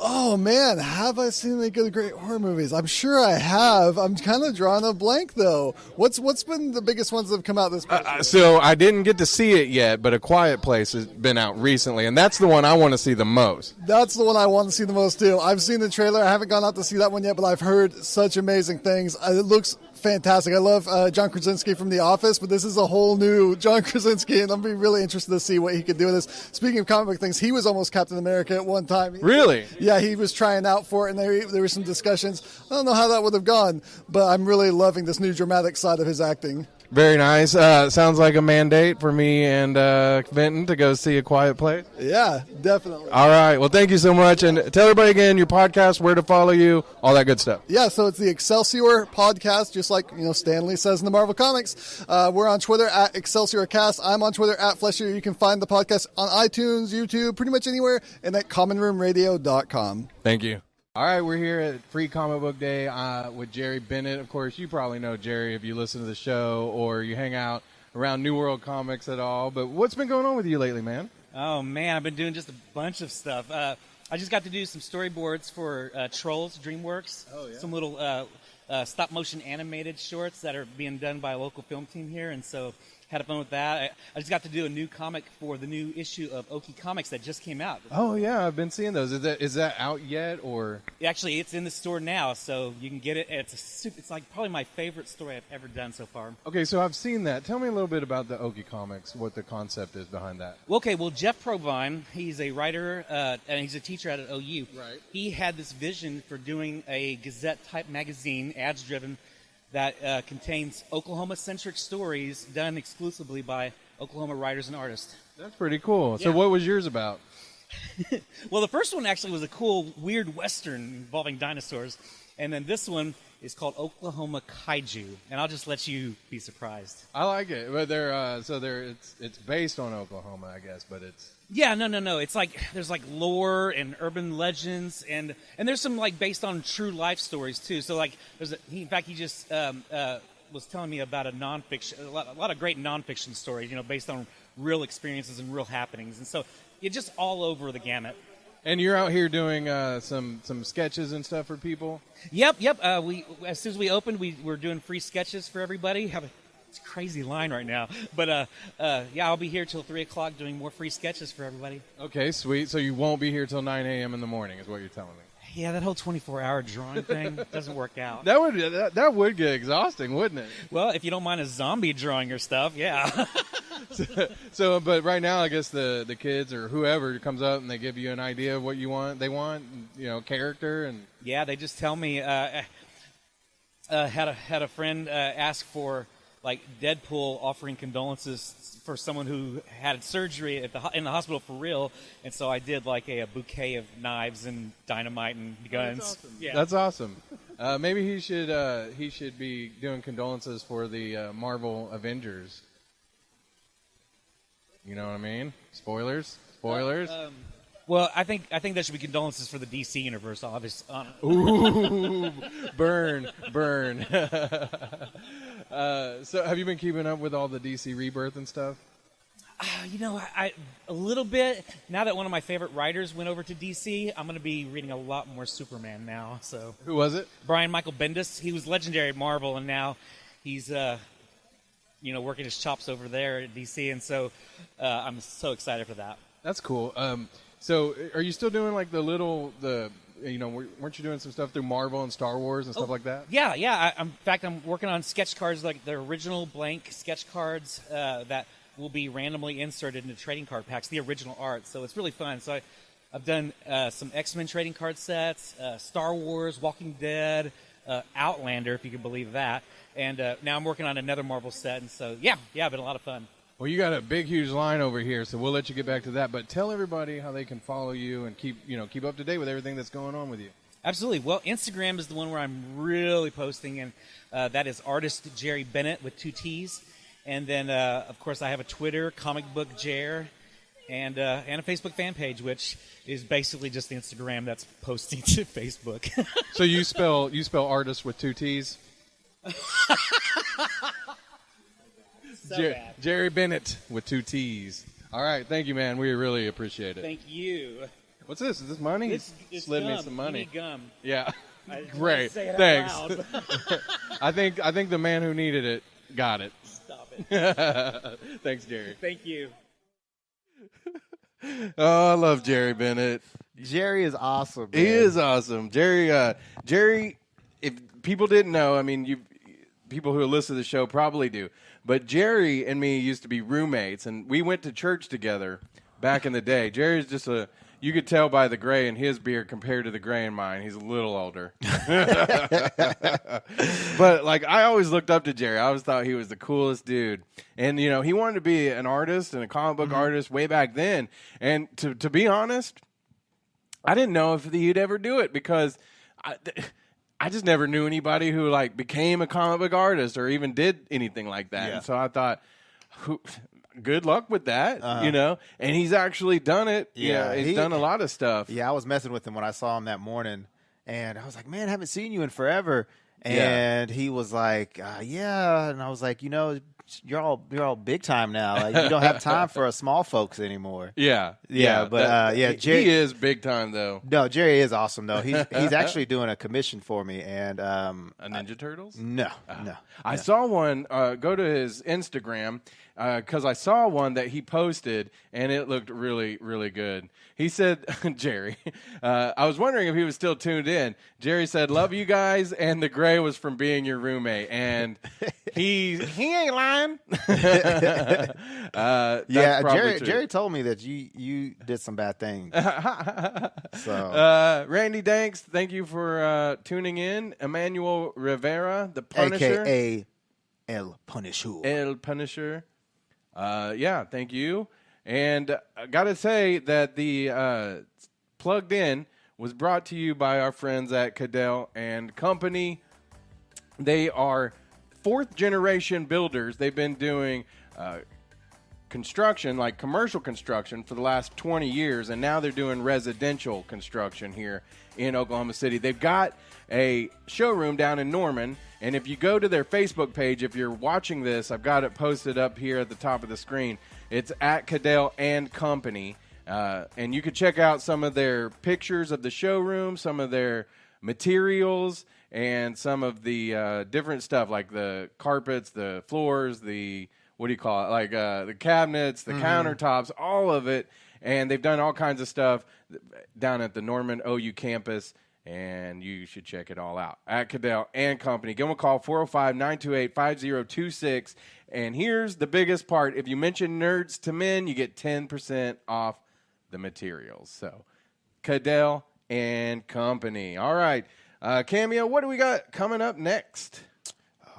Oh, man, have I seen any good, great horror movies? I'm sure I have. I'm kind of drawing a blank, though. What's been the biggest ones that have come out this past So I didn't get to see it yet, but A Quiet Place has been out recently, and that's the one I want to see the most. That's the one I want to see the most, too. I've seen the trailer. I haven't gone out to see that one yet, but I've heard such amazing things. It looks fantastic. I love John Krasinski from The Office, but this is a whole new John Krasinski, and I'm really interested to see what he could do with this. Speaking of comic book things, he was almost Captain America at one time. Really? Yeah, he was trying out for it, and there were some discussions. I don't know how that would have gone, but I'm really loving this new dramatic side of his acting. Very nice. Sounds like a mandate for me and Vinton to go see A Quiet Place. Yeah, definitely. All right. Well, thank you so much. And tell everybody again your podcast, where to follow you, all that good stuff. Yeah, so it's the Excelsior podcast, just like Stanley says in the Marvel Comics. We're on Twitter at ExcelsiorCast. I'm on Twitter at Fleshier. You can find the podcast on iTunes, YouTube, pretty much anywhere, and at commonroomradio.com. Thank you. All right, we're here at Free Comic Book Day with Jerry Bennett. Of course, you probably know Jerry if you listen to the show or you hang out around New World Comics at all. But what's been going on with you lately, man? Oh, man, I've been doing just a bunch of stuff. I just got to do some storyboards for Trolls, DreamWorks. Oh, yeah. Some little stop-motion animated shorts that are being done by a local film team here. And so had fun with that. I just got to do a new comic for the new issue of Oki Comics that just came out. Oh yeah, I've been seeing those. Is that out yet or? Actually, it's in the store now, so you can get it. It's like probably my favorite story I've ever done so far. Okay, so I've seen that. Tell me a little bit about the Oki Comics. What the concept is behind that. Okay, well, Jeff Provine, he's a writer and he's a teacher at OU. Right. He had this vision for doing a Gazette-type magazine, ads-driven, that contains Oklahoma-centric stories done exclusively by Oklahoma writers and artists. That's pretty cool. So Yeah. what was yours about? Well, the first one actually was a cool, weird Western involving dinosaurs. And then this one is called Oklahoma Kaiju. And I'll just let you be surprised. I like it, but it's based on Oklahoma, I guess, but it's Yeah, no. It's like there's like lore and urban legends, and there's some like based on true life stories too. So like in fact he just was telling me about a lot of great nonfiction stories, based on real experiences and real happenings, and so it's just all over the gamut. And you're out here doing some sketches and stuff for people. Yep. We as soon as we opened, we're doing free sketches for everybody. It's a crazy line right now, but yeah, I'll be here till 3:00 doing more free sketches for everybody. Okay, sweet. So you won't be here till 9 a.m. in the morning, is what you're telling me. Yeah, that whole 24-hour drawing thing doesn't work out. That would get exhausting, wouldn't it? Well, if you don't mind a zombie drawing your stuff, yeah. So, but right now, I guess the kids or whoever comes up and they give you an idea of what you want. They want, character and. Yeah, they just tell me. Had a friend ask for like Deadpool offering condolences for someone who had surgery in the hospital for real, and so I did like a bouquet of knives and dynamite and guns. That's awesome. Yeah, That's awesome. Maybe he should be doing condolences for the Marvel Avengers. You know what I mean? Spoilers. Well, I think there should be condolences for the DC universe, obviously. Ooh, burn. So have you been keeping up with all the DC Rebirth and stuff? I a little bit. Now that one of my favorite writers went over to DC, I'm going to be reading a lot more Superman now. So Who was it? Brian Michael Bendis, he was legendary at Marvel, and now he's working his chops over there at DC, and so I'm so excited for that. That's cool. So are you still doing like weren't you doing some stuff through Marvel and Star Wars and stuff like that? Yeah. In fact, I'm working on sketch cards, like the original blank sketch cards that will be randomly inserted into trading card packs, the original art. So it's really fun. So I've done some X-Men trading card sets, Star Wars, Walking Dead, Outlander, if you can believe that. And now I'm working on another Marvel set. And so, yeah, it's been a lot of fun. Well, you got a big, huge line over here, so we'll let you get back to that. But tell everybody how they can follow you and keep up to date with everything that's going on with you. Absolutely. Well, Instagram is the one where I'm really posting, and that is artist Jerry Bennett with 2 T's. And then, of course, I have a Twitter, Comic Book Jer, and a Facebook fan page, which is basically just the Instagram that's posting to Facebook. So you spell artist with 2 T's? Bad. Jerry Bennett with 2 T's. All right, thank you, man. We really appreciate it. Thank you. What's this? Is this money? It's Slid gum. me some money. You need gum. Yeah. I just Great. Say it Thanks. Out loud. I think the man who needed it got it. Stop it. Thanks, Jerry. Thank you. Oh, I love Jerry Bennett. Jerry is awesome. He man. is awesome. Jerry, if people didn't know, I mean, people who listen to the show probably do, but Jerry and me used to be roommates, and we went to church together back in the day. Jerry's just you could tell by the gray in his beard compared to the gray in mine. He's a little older. But, like, I always looked up to Jerry. I always thought he was the coolest dude. And, he wanted to be an artist and a comic book artist way back then. And to be honest, I didn't know if he'd ever do it because I just never knew anybody who, like, became a comic book artist or even did anything like that. Yeah. And so I thought, good luck with that, And he's actually done it. Yeah, He's done a lot of stuff. Yeah, I was messing with him when I saw him that morning, and I was like, man, I haven't seen you in forever. Yeah. And he was like, yeah. And I was like, you're all big time now. Like, you don't have time for us small folks anymore. Yeah. But Jerry, he is big time though. No, Jerry is awesome though. He's actually doing a commission for me, and a Ninja Turtles. No. I saw one. Go to his Instagram because I saw one that he posted, and it looked really, really good. He said, Jerry, I was wondering if he was still tuned in. Jerry said, "Love you guys," and the gray was from being your roommate, and he ain't lying. Jerry told me that you did some bad things. So Randy Danks, thank you for tuning in. Emmanuel Rivera, the Punisher, aka El Punisher. El Punisher. Thank you. And I got to say that the Plugged In was brought to you by our friends at Cadell and Company. They are fourth generation builders. They've been doing construction, like commercial construction, for the last 20 years, and now they're doing residential construction here in Oklahoma City. They've got a showroom down in Norman, and if you go to their Facebook page, if you're watching this, I've got it posted up here at the top of the screen. It's at Cadell and Company, and you can check out some of their pictures of the showroom, some of their materials, and some of the different stuff like the carpets, the floors, the what do you call it? Like the cabinets, the countertops, all of it. And they've done all kinds of stuff down at the Norman OU campus, and you should check it all out at Cadell and Company. Give them a call, 405-928-5026. And here's the biggest part. If you mention Nerds to Men, you get 10% off the materials. So Cadell and Company. All right. Cameo, what do we got coming up next?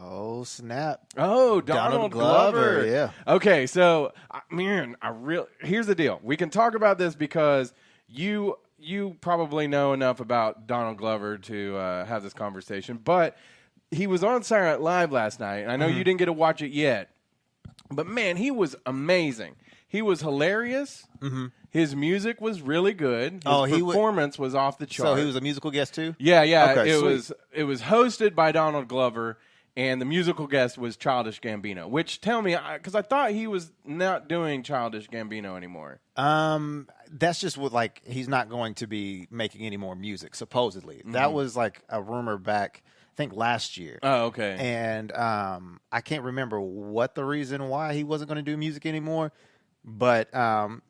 Oh, snap. Oh, Donald Glover. Yeah. Okay, so, here's the deal. We can talk about this because you probably know enough about Donald Glover to have this conversation, but he was on Saturday Night Live last night, and I know you didn't get to watch it yet, but, man, he was amazing. He was hilarious. Mm-hmm. His music was really good. His performance was off the chart. So he was a musical guest, too? Yeah. Okay, it was hosted by Donald Glover, and the musical guest was Childish Gambino, which tell me, because I thought he was not doing Childish Gambino anymore. That's just what, like, he's not going to be making any more music, supposedly. Mm-hmm. That was, like, a rumor back, I think, last year. Oh, okay. And I can't remember what the reason why he wasn't going to do music anymore, but I'm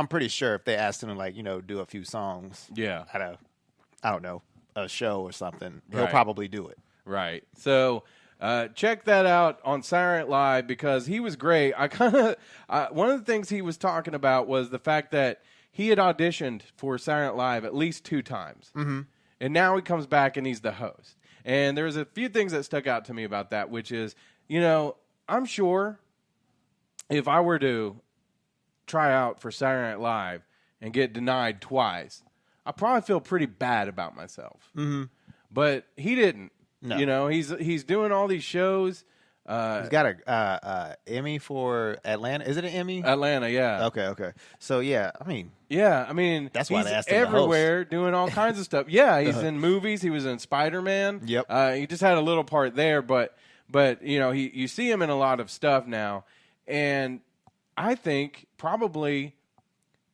pretty sure if they asked him to, like, do a few songs at I don't know, a show or something, he'll probably do it. Right. So check that out on Saturday Night Live because he was great. One of the things he was talking about was the fact that he had auditioned for Saturday Night Live at least 2 times. Mm-hmm. And now he comes back and he's the host. And there's a few things that stuck out to me about that, which is, I'm sure if I were to try out for Saturday Night Live and get denied twice, I'd probably feel pretty bad about myself. Mm-hmm. But he didn't. No. He's doing all these shows. He's got a Emmy for Atlanta. Is it an Emmy? Atlanta, yeah. Okay. So that's why he's they asked him everywhere doing all kinds of stuff. Yeah, he's in movies. He was in Spider-Man. Yep. He just had a little part there, but you see him in a lot of stuff now, and I think probably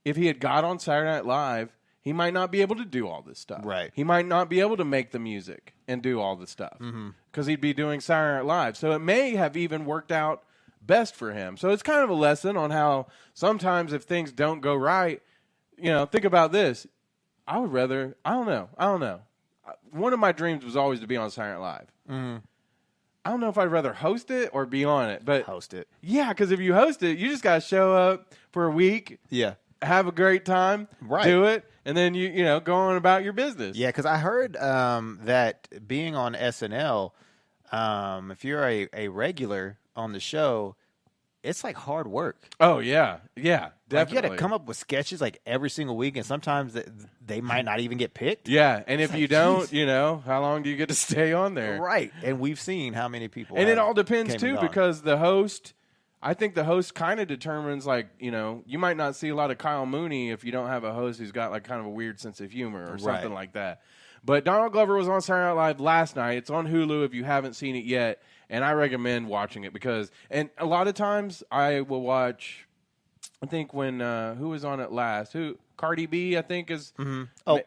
if he had got on Saturday Night Live, he might not be able to do all this stuff. Right. He might not be able to make the music and do all the stuff because he'd be doing Saturday Night Live. So it may have even worked out best for him. So it's kind of a lesson on how sometimes if things don't go right, think about this. I don't know. One of my dreams was always to be on Saturday Night Live. Mm-hmm. I don't know if I'd rather host it or be on it. But host it. Yeah, because if you host it, you just got to show up for a week. Yeah. Have a great time, do it, and then you go on about your business. Yeah, because I heard that being on SNL, if you're a regular on the show, it's like hard work. Oh yeah, definitely. Like you got to come up with sketches like every single week, and sometimes they might not even get picked. Yeah, and if you don't, how long do you get to stay on there? Right, and we've seen how many people. And it all depends too, because the host. I think the host kind of determines, like, you might not see a lot of Kyle Mooney if you don't have a host who's got, like, kind of a weird sense of humor or something like that. But Donald Glover was on Saturday Night Live last night. It's on Hulu if you haven't seen it yet, and I recommend watching it because, and a lot of times I will watch. I think when who was on it last? Cardi B, I think is. Mm-hmm. Oh,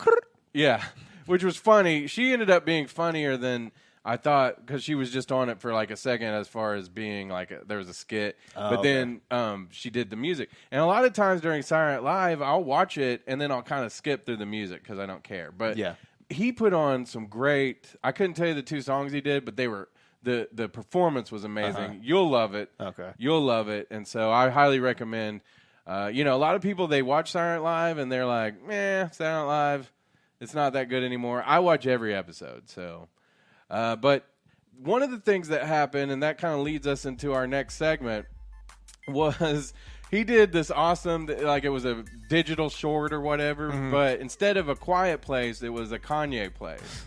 yeah, which was funny. She ended up being funnier than I thought because she was just on it for like a second as far as being like there was a skit. But then she did the music. And a lot of times during Saturday Night Live, I'll watch it and then I'll kind of skip through the music because I don't care. But yeah, he put on some great – I couldn't tell you the 2 songs he did, but they were – the performance was amazing. You'll love it. Okay. You'll love it. And so I highly recommend a lot of people, they watch Saturday Night Live and they're like, Saturday Night Live, it's not that good anymore. I watch every episode, so – but one of the things that happened, and that kind of leads us into our next segment, was he did this awesome, like it was a digital short or whatever, but instead of A Quiet Place, it was a Kanye Place.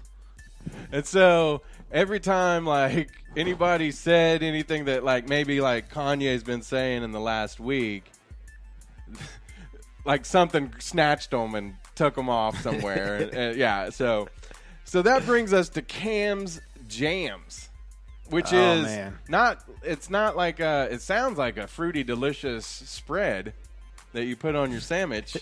And so every time like anybody said anything that like maybe like Kanye's been saying in the last week, like something snatched them and took them off somewhere. and yeah, so that brings us to Cam's Jams, which is not. It's not like it sounds like a fruity, delicious spread that you put on your sandwich.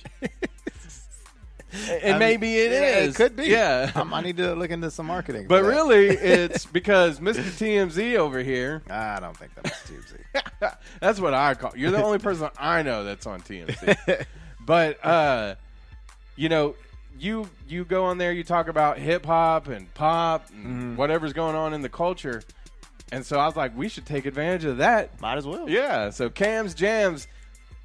And maybe it is. It could be. Yeah. I need to look into some marketing. But really, it's because Mr. TMZ over here. I don't think that's TMZ. That's what I call. You're the only person I know that's on TMZ. But you go on there, you talk about hip hop and pop and whatever's going on in the culture. And so I was like, we should take advantage of that. Might as well. Yeah. So Cam's Jams,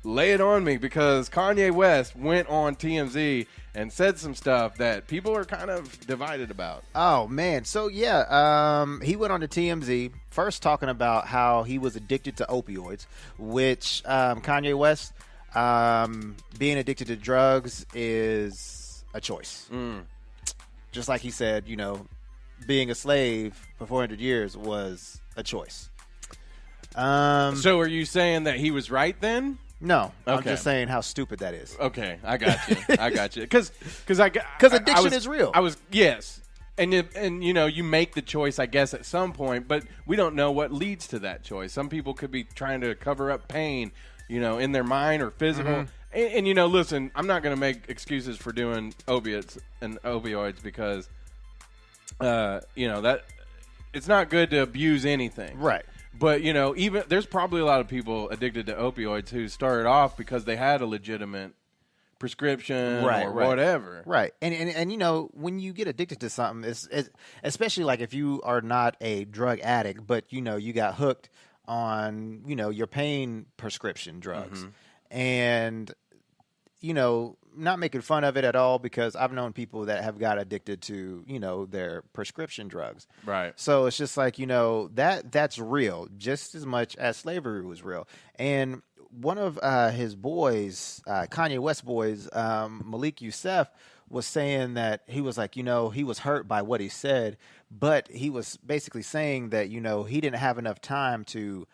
lay it on me because Kanye West went on TMZ and said some stuff that people are kind of divided about. Oh, man. So, he went on to TMZ, first talking about how he was addicted to opioids, which Kanye West, being addicted to drugs is a choice. Just like he said, being a slave for 400 years was a choice. So are you saying that he was right then? No, I'm Okay. just saying how stupid that is. Okay, I got you. I got you. Because addiction is real. Yes. And you make the choice, I guess, at some point, but we don't know what leads to that choice. Some people could be trying to cover up pain, in their mind or physical. And listen, I'm not going to make excuses for doing opiates and opioids because, that it's not good to abuse anything. Right. But, even there's probably a lot of people addicted to opioids who started off because they had a legitimate prescription or whatever. Right. And when you get addicted to something, it's especially like if you are not a drug addict, but, you got hooked on, your pain prescription drugs. And, not making fun of it at all because I've known people that have got addicted to, their prescription drugs. Right. So it's just like, that's real just as much as slavery was real. And one of his boys, Kanye West boys, Malik Youssef, was saying that he was like, he was hurt by what he said, but he was basically saying that, he didn't have enough time to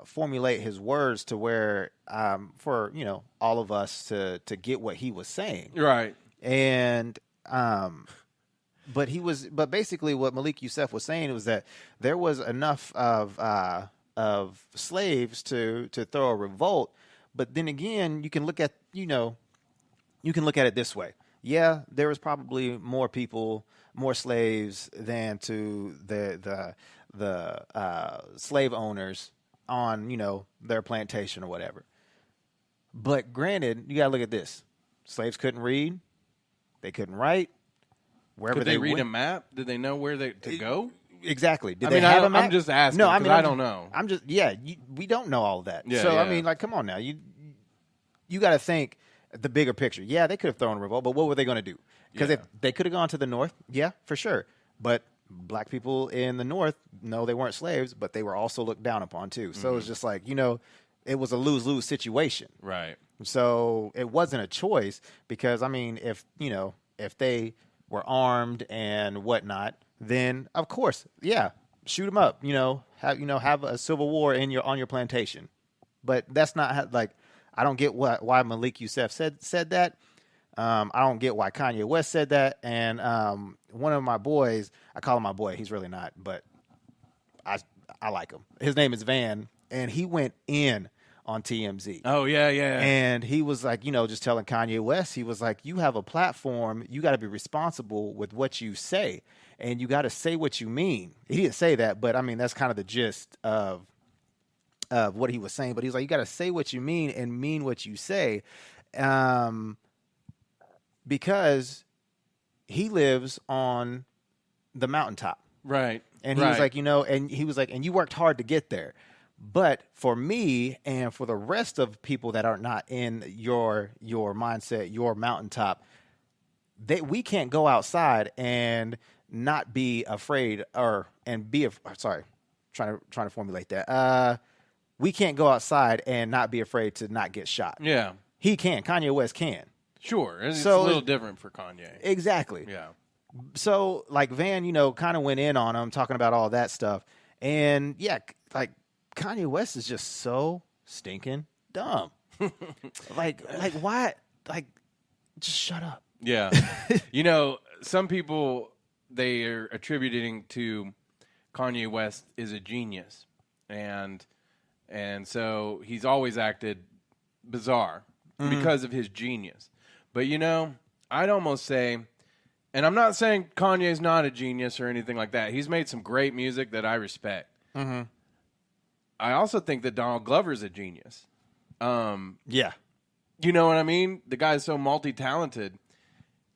formulate his words to where for all of us to get what he was saying. Right. And but basically what Malik Youssef was saying was that there was enough of slaves to throw a revolt, but then again you can look at it this way. Yeah, there was probably more slaves than to the slave owners on, their plantation or whatever. But granted, you got to look at this. Slaves couldn't read. They couldn't write. Wherever Could they read went, a map? Did they know where to go? Exactly. Did they have a map? I'm just asking. No, I don't know. I'm just, we don't know all of that. Yeah, so, yeah. come on now. You got to think the bigger picture. Yeah, they could have thrown a revolt, but what were they going to do? Because if they could have gone to the north, yeah, for sure. But black people in the north, no, they weren't slaves, but they were also looked down upon too. So it's just like, it was a lose-lose situation. Right. So it wasn't a choice because, if they were armed and whatnot, then of course, yeah, shoot them up, have a civil war on your plantation. But that's not I don't get why Malik Youssef said that. I don't get why Kanye West said that. And one of my boys, I call him my boy. He's really not, but I like him. His name is Van, and he went in on TMZ. Oh, yeah. And he was like, just telling Kanye West, he was like, you have a platform. You got to be responsible with what you say, and you got to say what you mean. He didn't say that, but I mean, that's kind of the gist of what he was saying. But he's like, you got to say what you mean and mean what you say. Because he lives on the mountaintop. Right. And he was like, and he was like, and you worked hard to get there. But for me and for the rest of people that are not in your mindset, your mountaintop, we can't go outside and not be afraid trying to formulate that. We can't go outside and not be afraid to not get shot. Yeah. He can. Kanye West can. Sure. It's a little different for Kanye. Exactly. Yeah. So, like, Van, kind of went in on him, talking about all that stuff. And, yeah, like, Kanye West is just so stinking dumb. like, why? Like, just shut up. Yeah. Some people, they are attributing to Kanye West is a genius. And so he's always acted bizarre because of his genius. But, I'd almost say, and I'm not saying Kanye's not a genius or anything like that. He's made some great music that I respect. Mm-hmm. I also think that Donald Glover's a genius. Yeah. You know what I mean? The guy's so multi-talented,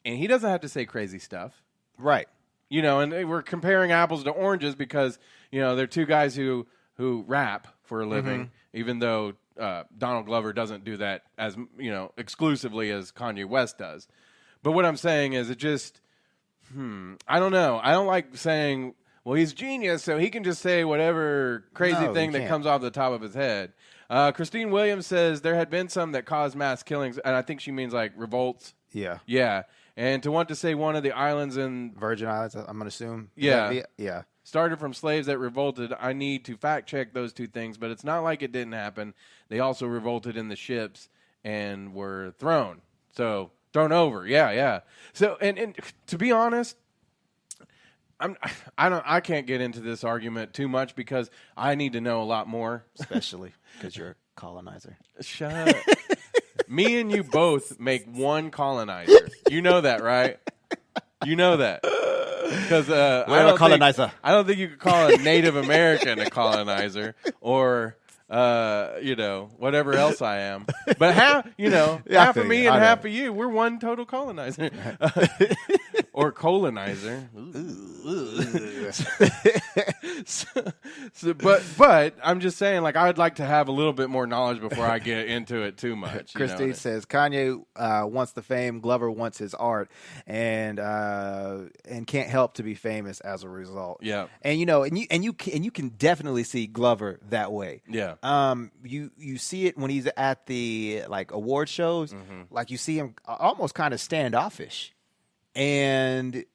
and he doesn't have to say crazy stuff. Right. And we're comparing apples to oranges because, they're two guys who rap for a living, even though Donald Glover doesn't do that as, exclusively as Kanye West does. But what I'm saying is it just, I don't know. I don't like saying, well, he's genius, so he can just say whatever crazy thing that comes off the top of his head. Christine Williams says there had been some that caused mass killings, and I think she means like revolts. Yeah. Yeah. And to want to say one of the islands in Virgin Islands, I'm going to assume. Yeah. Yeah. Started from slaves that revolted. I need to fact check those two things, but it's not like it didn't happen. They also revolted in the ships and were thrown. So thrown over. Yeah. So and to be honest, I can't get into this argument too much because I need to know a lot more. Especially because you're a colonizer. Shut up. Me and you both make one colonizer. You know that, right? You know that. Because we're a colonizer. I don't think you could call a Native American a colonizer or whatever else I am. But half of me and half of you, we're one total colonizer. Or colonizer. But I'm just saying, like, I'd like to have a little bit more knowledge before I get into it too much. Christine says Kanye wants the fame, Glover wants his art, and can't help to be famous as a result. Yeah, and you can definitely see Glover that way. Yeah, you see it when he's at the award shows, like you see him almost kind of standoffish. And,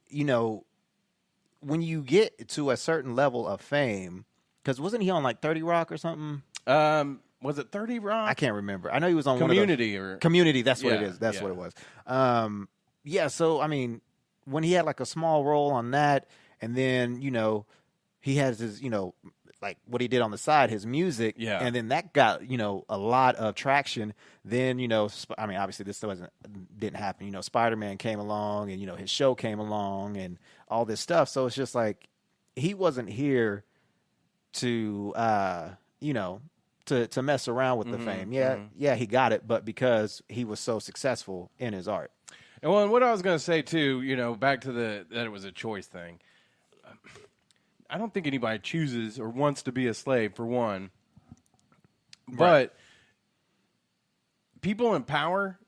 when you get to a certain level of fame, because wasn't he on 30 Rock or something? Was it 30 Rock? I can't remember. I know he was on Community. Community, that's what it is. That's what it was. So, I mean, when he had a small role on that, and then, he has his, what he did on the side, his music, and then that got, a lot of traction. Then, obviously this didn't happen. Spider-Man came along and, his show came along and all this stuff. So it's just he wasn't here to, to mess around with the fame. Yeah, he got it, but because he was so successful in his art. And what I was going to say too, back to that it was a choice thing. I don't think anybody chooses or wants to be a slave, for one. Right. But people in power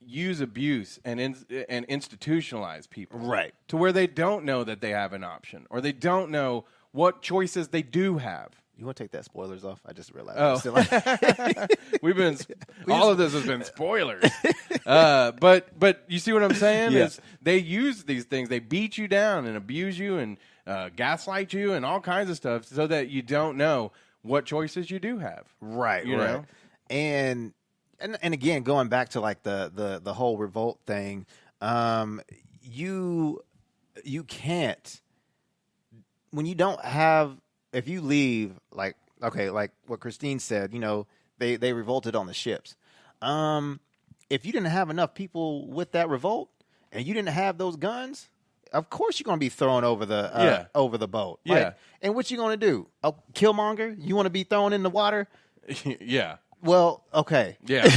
use abuse and institutionalize people. Right. To where they don't know that they have an option, or they don't know what choices they do have. You want to take that spoilers off? I just realized. Oh. All of this has been spoilers. But you see what I'm saying? Yeah. Is they use these things. They beat you down and abuse you and gaslight you and all kinds of stuff so that you don't know what choices you do have. Right. You know? And and again, going back to like the whole revolt thing, you can't, when you don't have, if you leave, like, okay, like what Christine said, you know, they revolted on the ships. If you didn't have enough people with that revolt and you didn't have those guns, of course you're going to be thrown over the over the boat. Like, Yeah. And what you going to do? Oh, Killmonger? You want to be thrown in the water? Yeah. Well, okay. Yeah.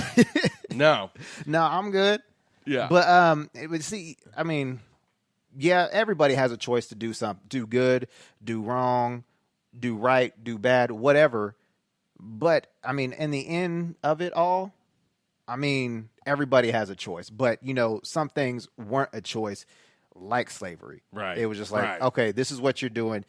No. No, I'm good. Yeah. But see, I mean, yeah, everybody has a choice to do something, do good, do wrong, do right, do bad, whatever. But I mean, in the end of it all, I mean, everybody has a choice. But you know, some things weren't a choice, like slavery. Right. It was just like, Right. okay, this is what you're doing.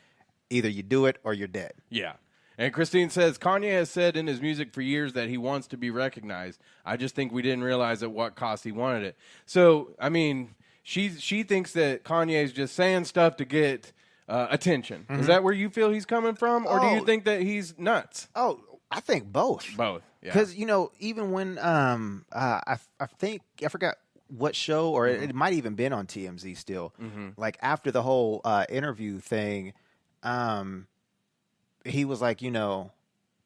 Either you do it or you're dead. Yeah. And Christine says, Kanye has said in his music for years that he wants to be recognized. I just think we didn't realize at what cost he wanted it. So, I mean, she thinks that Kanye is just saying stuff to get attention. Is that where you feel he's coming from? Or do you think that he's nuts? Oh, I think both. Both. Yeah. Because, you know, even when I think, I forgot what show, or it might even been on TMZ still, like after the whole interview thing, he was like, you know,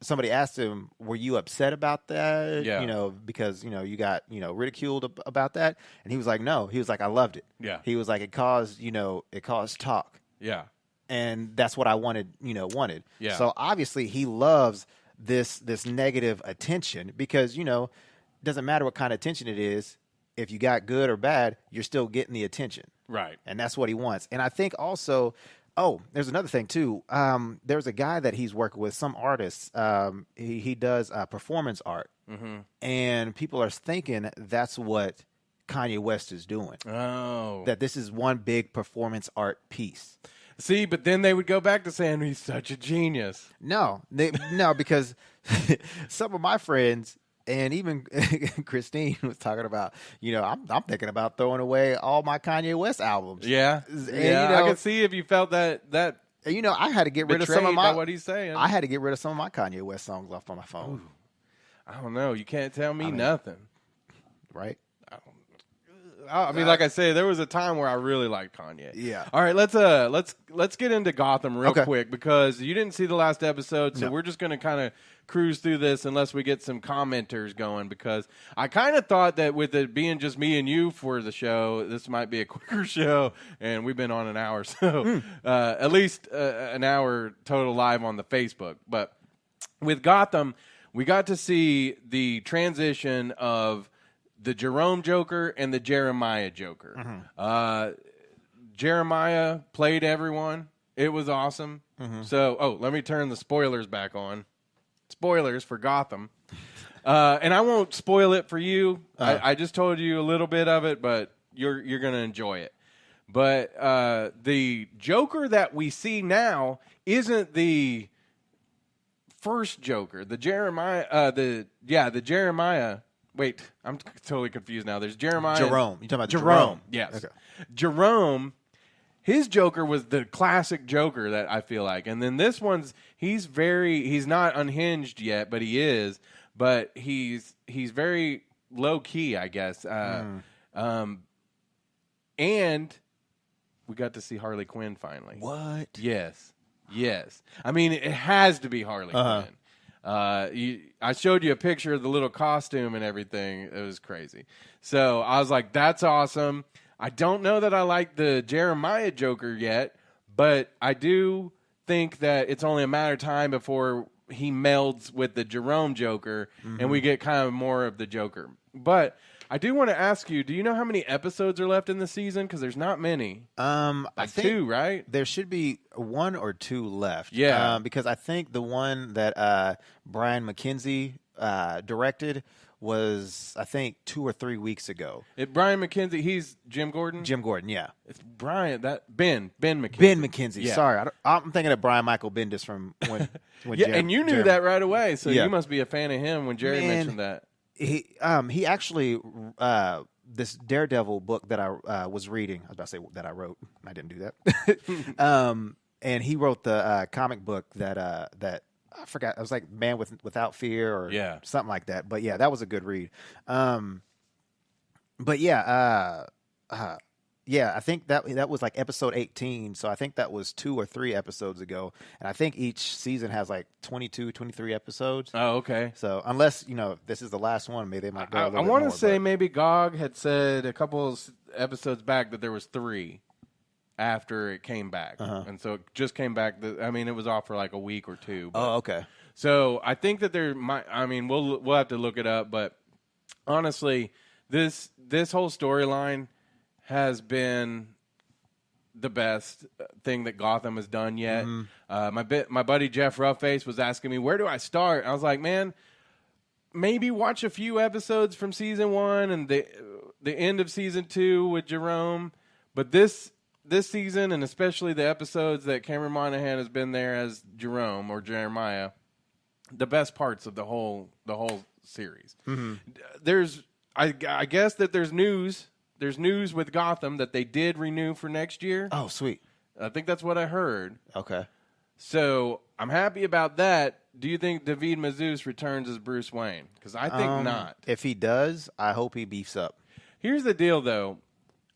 somebody asked him, were you upset about that? Yeah. You know, because, you know, you got, you know, ridiculed about that. And he was like, no. He was like, I loved it. Yeah. He was like, it caused talk. Yeah. And that's what I wanted. Yeah. So obviously he loves this negative attention because, you know, it doesn't matter what kind of attention it is. If you got good or bad, you're still getting the attention. Right. And that's what he wants. And I think also, there's another thing too. There's a guy that he's working with, some artists. He does performance art. And people are thinking that's what Kanye West is doing. Oh. That this is one big performance art piece. See, but then they would go back to saying he's such a genius. No, because some of my friends and even Christine was talking about, you know, I'm thinking about throwing away all my Kanye West albums. Yeah. And, Yeah. you know, I can see if you felt that you know, I had to get rid of some betrayed of my by what he's saying. I had to get rid of some of my Kanye West songs off on my phone. I don't know. You can't tell me nothing. Right? I mean, like I say, there was a time where I really liked Kanye. Yeah. All right, let's get into Gotham real Okay. quick because you didn't see the last episode, so No. we're just going to kind of cruise through this unless we get some commenters going. Because I kind of thought that with it being just me and you for the show, this might be a quicker show, and we've been on an hour, so at least an hour total live on the Facebook. But with Gotham, we got to see the transition of the Jerome Joker and the Jeremiah Joker. Jeremiah played everyone. It was awesome. So, let me turn the spoilers back on. Spoilers for Gotham. And I won't spoil it for you. I just told you a little bit of it, but you're going to enjoy it. But the Joker that we see now isn't the first Joker. The Jeremiah, the Jeremiah. Wait, I'm totally confused now. There's Jeremiah. Jerome. You talking about Jerome? Yes. Okay. Jerome, his Joker was the classic Joker that I feel like. And then this one's, he's not unhinged yet, but he is. But he's very low key, I guess. And we got to see Harley Quinn finally. What? Yes. I mean, it has to be Harley Quinn. I showed you a picture of the little costume and everything. It was crazy. So I was like, that's awesome. I don't know that I like the Jeremiah Joker yet, but I do think that it's only a matter of time before he melds with the Jerome Joker and we get kind of more of the Joker. But I do want to ask you, do you know how many episodes are left in the season? Because there's not many. I think 2, right? there should be 1 or 2 left. Yeah. Because I think the one that Brian McKenzie directed was, I think, 2 or 3 weeks ago. Brian McKenzie, he's Jim Gordon? Jim Gordon, yeah. It's Brian, Ben McKenzie. Ben McKenzie. Yeah. Sorry, I'm thinking of Brian Michael Bendis from when Yeah, and you knew Jeremy. that right away, so Yeah. you must be a fan of him when Jerry Man. mentioned that. He actually this Daredevil book that I was reading. I was about to say that I wrote. I didn't do that. And he wrote the comic book that I forgot. It was like Man Without Fear or something like that. But yeah, that was a good read. But yeah, yeah, I think that was like episode 18. So I think that was 2 or 3 episodes ago. And I think each season has like 22, 23 episodes. Oh, okay. So unless, this is the last one, maybe they might go a little I bit want more, to say but maybe GOG had said a couple of episodes back that there was 3 after it came back. And so it just came back. It was off for like a week or 2. But, oh, okay. So I think that there might, we'll have to look it up. But honestly, this whole storyline has been the best thing that Gotham has done yet. My buddy Jeff Roughface was asking me, where do I start? I was like, man, maybe watch a few episodes from season 1 and the end of season 2 with Jerome. But this season, and especially the episodes that Cameron Monaghan has been there as Jerome or Jeremiah, the best parts of the whole series. I guess that there's news. There's news with Gotham that they did renew for next year. Oh, sweet. I think that's what I heard. Okay. So I'm happy about that. Do you think David Mazouz returns as Bruce Wayne? Because I think not. If he does, I hope he beefs up. Here's the deal, though.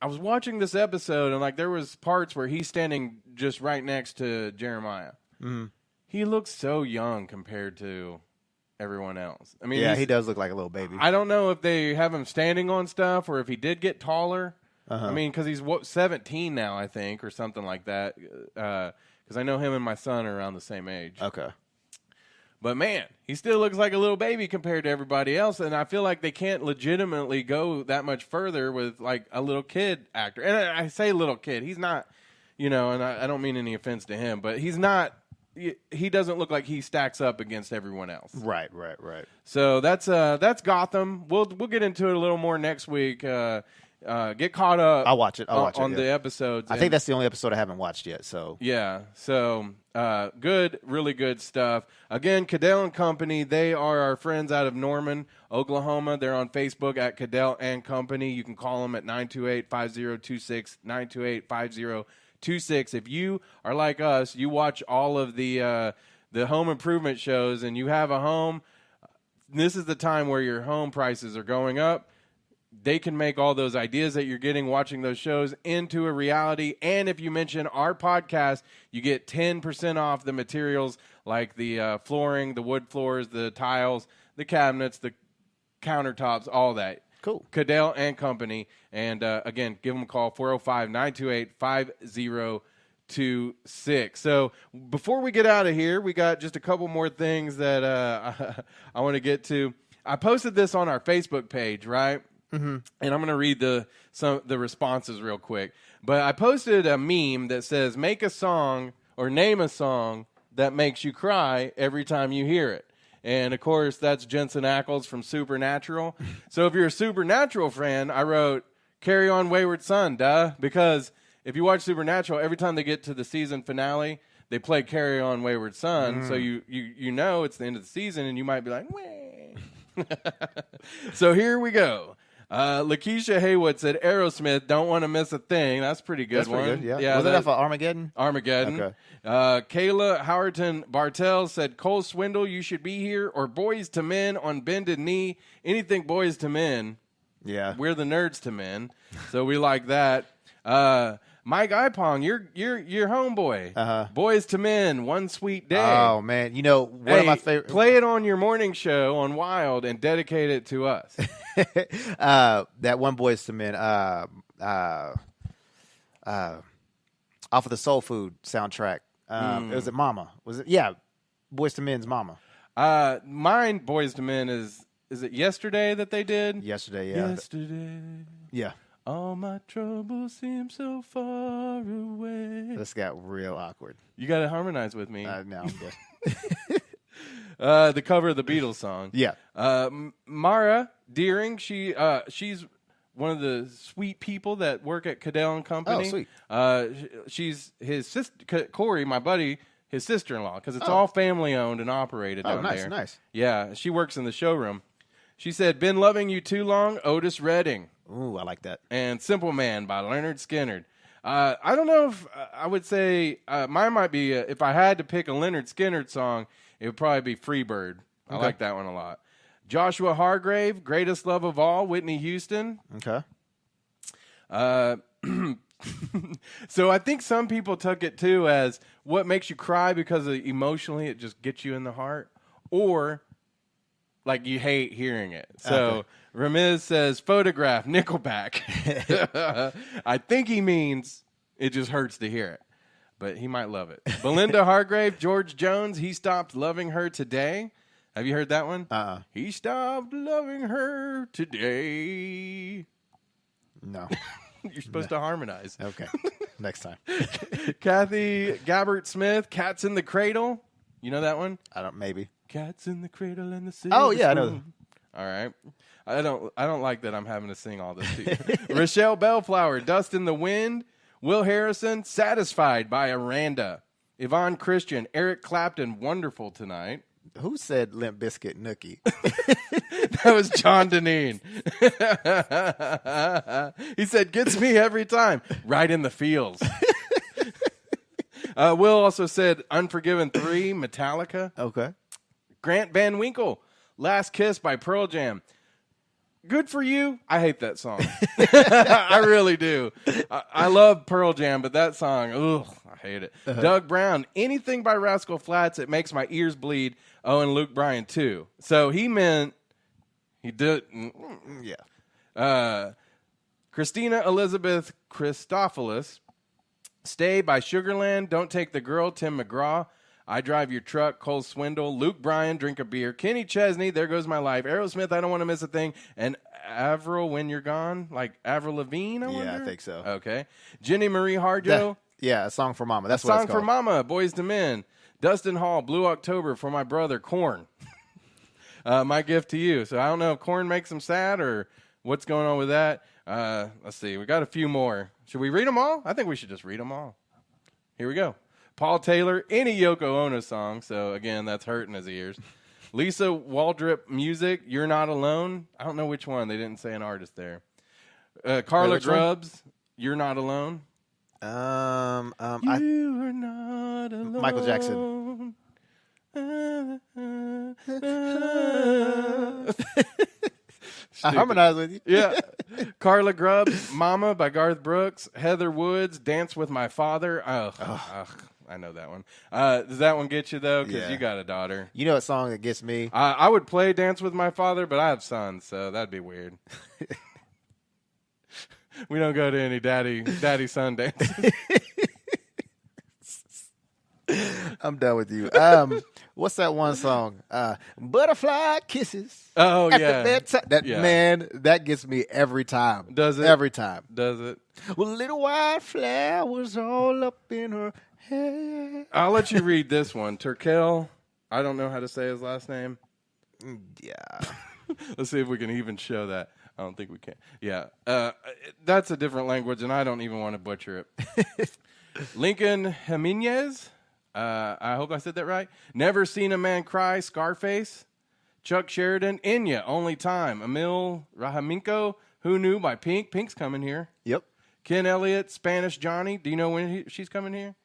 I was watching this episode, and there was parts where he's standing just right next to Jeremiah. He looks so young compared to everyone else. He does look like a little baby. I don't know if they have him standing on stuff or if he did get taller. Because he's 17 now, I think, or something like that. Because I know him and my son are around the same age. Okay. But, man, he still looks like a little baby compared to everybody else, and I feel like they can't legitimately go that much further with, a little kid actor. And I say little kid. He's not, and I don't mean any offense to him, but he's not. He doesn't look like he stacks up against everyone else. Right. So that's Gotham. We'll get into it a little more next week. Get caught up. I'll watch it. on the episodes. I think that's the only episode I haven't watched yet. So yeah. So good, really good stuff. Again, Cadell and Company. They are our friends out of Norman, Oklahoma. They're on Facebook at Cadell and Company. You can call them at 928-5026, 928-5026. If you are like us, you watch all of the home improvement shows and you have a home, this is the time where your home prices are going up. They can make all those ideas that you're getting watching those shows into a reality. And if you mention our podcast, you get 10% off the materials like the flooring, the wood floors, the tiles, the cabinets, the countertops, all that. Cool. Cadell and Company. And, again, give them a call, 405-928-5026. So before we get out of here, we got just a couple more things that I want to get to. I posted this on our Facebook page, right? And I'm going to read the responses real quick. But I posted a meme that says, make a song or name a song that makes you cry every time you hear it. And, of course, that's Jensen Ackles from Supernatural. So if you're a Supernatural fan, I wrote, Carry On Wayward Son, duh. Because if you watch Supernatural, every time they get to the season finale, they play Carry On Wayward Son. So you know it's the end of the season, and you might be like, wah. So here we go. Lakeisha Haywood said, Aerosmith, Don't Want to Miss a Thing. That's pretty good. That's pretty good, yeah. Was it off of Armageddon? Armageddon. Okay. Kayla Howerton Bartell said, Cole Swindle, You Should Be Here, or Boys to Men on Bended Knee. Anything Boys to Men. Yeah. We're the nerds to men, so we like that. Mike Ipong, you're homeboy. Boys to Men, One Sweet Day. Oh, man. One of my favorite. Play it on your morning show on Wild and dedicate it to us. That one Boys to Men, off of the Soul Food soundtrack. Was it Mama? Was it? Yeah. Boys to Men's Mama. Mine, Boys to Men, is it Yesterday that they did? Yesterday, yeah. Yesterday. Yeah. All my troubles seem so far away. This got real awkward. You got to harmonize with me. No, I'm good. The cover of the Beatles song. Yeah. Mara Deering, she's one of the sweet people that work at Cadell and Company. Oh, sweet. She's his sister, Corey, my buddy, his sister-in-law, because it's all family-owned and operated down there. Oh, nice. Yeah, she works in the showroom. She said, Been Loving You Too Long, Otis Redding. Ooh, I like that. And Simple Man by Leonard Skinner. I don't know if I would say mine might be, if I had to pick a Leonard Skinner song, it would probably be Freebird. I like that one a lot. Joshua Hargrave, Greatest Love of All, Whitney Houston. Okay. So I think some people took it too as what makes you cry because emotionally it just gets you in the heart, or like you hate hearing it. So Ramiz says Photograph, Nickelback. I think he means it just hurts to hear it, but he might love it. Belinda Hargrave, George Jones, He Stopped Loving Her Today. Have you heard that one? He stopped loving her today. No. You're supposed to harmonize. Okay. Next time. Kathy Gabbert Smith, Cats in the Cradle. You know that one? Maybe. Cats in the Cradle and the Silver Oh, yeah, I know. Spoon. All right. I don't like that I'm having to sing all this to you. Rochelle Bellflower, Dust in the Wind. Will Harrison, Satisfied by Aranda. Yvonne Christian, Eric Clapton, Wonderful Tonight. Who said Limp Bizkit Nookie? That was John Deneen. He said, gets me every time. Right in the feels. Will also said Unforgiven 3, Metallica. Okay. Grant Van Winkle, Last Kiss by Pearl Jam. Good for you. I hate that song. I really do. I love Pearl Jam, but that song, I hate it. Doug Brown, anything by Rascal Flatts, it makes my ears bleed. Oh, and Luke Bryan, too. So he meant, he did, Yeah. Christina Elizabeth Christophilus, Stay by Sugarland, Don't Take the Girl, Tim McGraw, I Drive Your Truck, Cole Swindle, Luke Bryan, Drink a Beer, Kenny Chesney, There Goes My Life, Aerosmith, I Don't Want to Miss a Thing, and Avril, When You're Gone, like Avril Lavigne, I wonder? Yeah, I think so. Okay. Jenny Marie Harjo. Yeah, A Song for Mama. That's A what Song it's called. for Mama, Boys to Men. Dustin Hall, Blue October for my brother, Korn. My gift to you. So I don't know if Korn makes him sad or what's going on with that. Let's see. We got a few more. Should we read them all? I think we should just read them all. Here we go. Paul Taylor, any Yoko Ono song. So, again, that's hurting his ears. Lisa Waldrip Music, You're Not Alone. I don't know which one. They didn't say an artist there. Carla Grubbs, You're Not Alone. You are not alone. Michael Jackson. I harmonize with you. Yeah. Carla Grubbs, Mama by Garth Brooks. Heather Woods, Dance with My Father. I know that one. Does that one get you, though? Because you got a daughter. You know what song that gets me? I would play Dance with My Father, but I have sons, so that'd be weird. We don't go to any daddy-son dances. I'm done with you. What's that one song? Butterfly Kisses. Oh, at yeah. the bedtime. Man, that gets me every time. Does it? Every time. Does it? Well, little white flowers all up in her hair. I'll let you read this one. Turkel. I don't know how to say his last name. Yeah. Let's see if we can even show that. I don't think we can. Yeah. That's a different language, and I don't even want to butcher it. Lincoln Jimenez. I hope I said that right. Never Seen a Man Cry, Scarface. Chuck Sheridan, Enya, Only Time. Emil Rahaminko, Who Knew by Pink. Pink's coming here. Yep. Ken Elliott, Spanish Johnny. Do you know when she's coming here?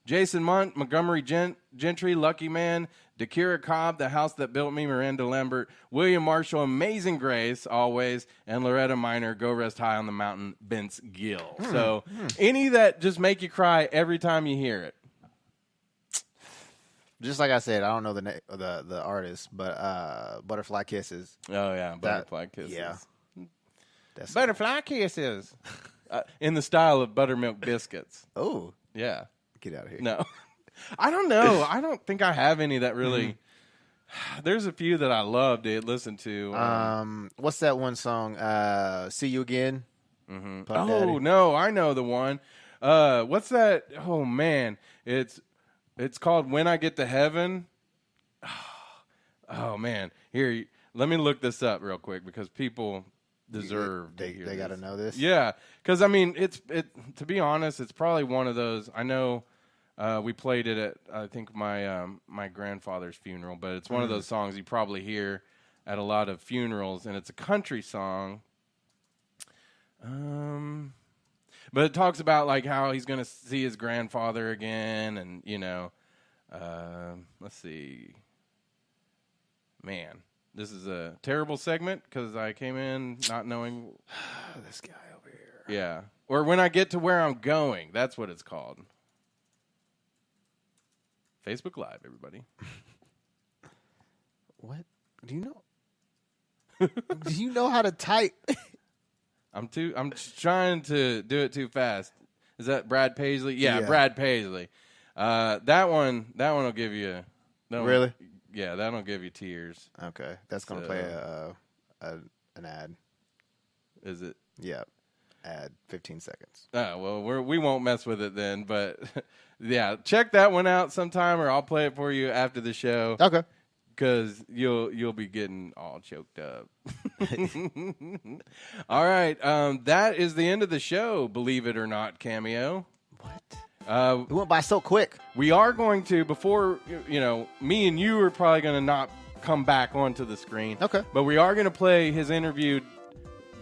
Jason Munt, Montgomery Gentry, Lucky Man, Dakira Cobb, The House That Built Me, Miranda Lambert, William Marshall, Amazing Grace, always, and Loretta Minor, Go Rest High on the Mountain, Vince Gill. So any that just make you cry every time you hear it. Just like I said, I don't know the artist, but Butterfly Kisses. Oh, yeah, Butterfly Kisses. Yeah. Butterfly Kisses. In the style of buttermilk biscuits. Oh. Yeah. Get out of here. No. I don't know. I don't think I have any that really... There's a few that I love to listen to. What's that one song? See You Again? Oh, Daddy. no. I know the one. What's that? Oh, man. It's called When I Get to Heaven. Oh, man. Here, let me look this up real quick because people deserve to hear They got to know this? Yeah. Because, I mean, to be honest, it's probably one of those. I know we played it at, I think, my grandfather's funeral, but it's one of those songs you probably hear at a lot of funerals, and it's a country song. But it talks about like how he's going to see his grandfather again, and let's see. Man, this is a terrible segment because I came in not knowing This guy over here. Yeah. Or when I get to where I'm going. That's what it's called. Facebook Live, everybody. What? Do you know? Do you know how to type? I'm trying to do it too fast. Is that Brad Paisley? Yeah. Brad Paisley. That one will give you. Really? Yeah, that'll give you tears. Okay, that's gonna play an ad. Is it? Yeah, ad 15 seconds. Oh well, we won't mess with it then. But yeah, check that one out sometime, or I'll play it for you after the show. Okay. Because you'll be getting all choked up. All right, that is the end of the show. Believe it or not, Cameo. What? It went by so quick. We are going to, before me and you are probably going to not come back onto the screen. Okay. But we are going to play his interview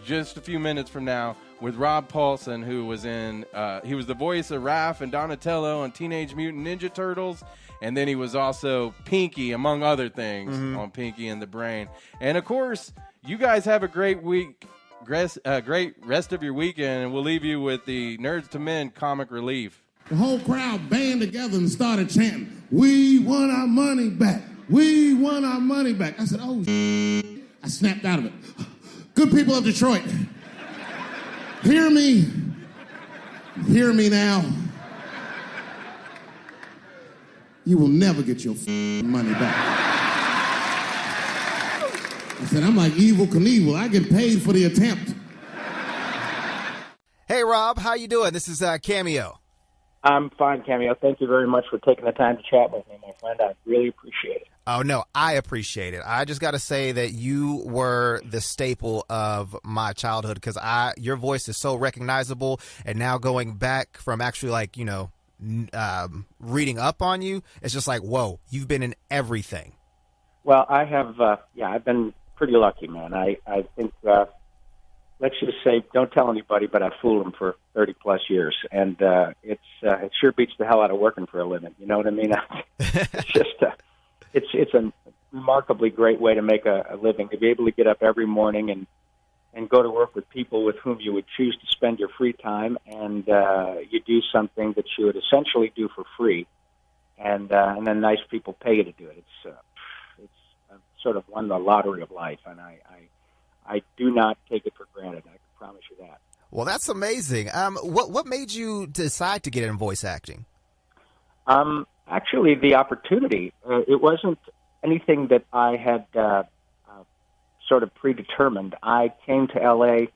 just a few minutes from now with Rob Paulsen, who was he was the voice of Raph and Donatello on Teenage Mutant Ninja Turtles. And then he was also Pinky, among other things, on Pinky and the Brain. And, of course, you guys have a great week, great rest of your weekend, and we'll leave you with the Nerds to Men comic relief. The whole crowd band together and started chanting, "We want our money back. We want our money back." I said, "Oh, I snapped out of it. Good people of Detroit, hear me. Hear me now. You will never get your money back." I said, "I'm like Evel Knievel. I get paid for the attempt." Hey, Rob, how you doing? This is Cameo. I'm fine, Cameo. Thank you very much for taking the time to chat with me, my friend. I really appreciate it. Oh, no, I appreciate it. I just got to say that you were the staple of my childhood because your voice is so recognizable. And now going back from actually reading up on you, it's just like, whoa, you've been in everything. Well, I have, I've been pretty lucky, man. I think, let's just say, don't tell anybody, but I fooled them for 30-plus years. And it sure beats the hell out of working for a living. You know what I mean? It's just, it's a remarkably great way to make a living, to be able to get up every morning and go to work with people with whom you would choose to spend your free time, and you do something that you would essentially do for free, and then nice people pay you to do it. It's sort of won the lottery of life, and I do not take it for granted. I can promise you that. Well, that's amazing. What made you decide to get in voice acting? Actually, the opportunity. It wasn't anything that I had sort of predetermined. I came to L.A.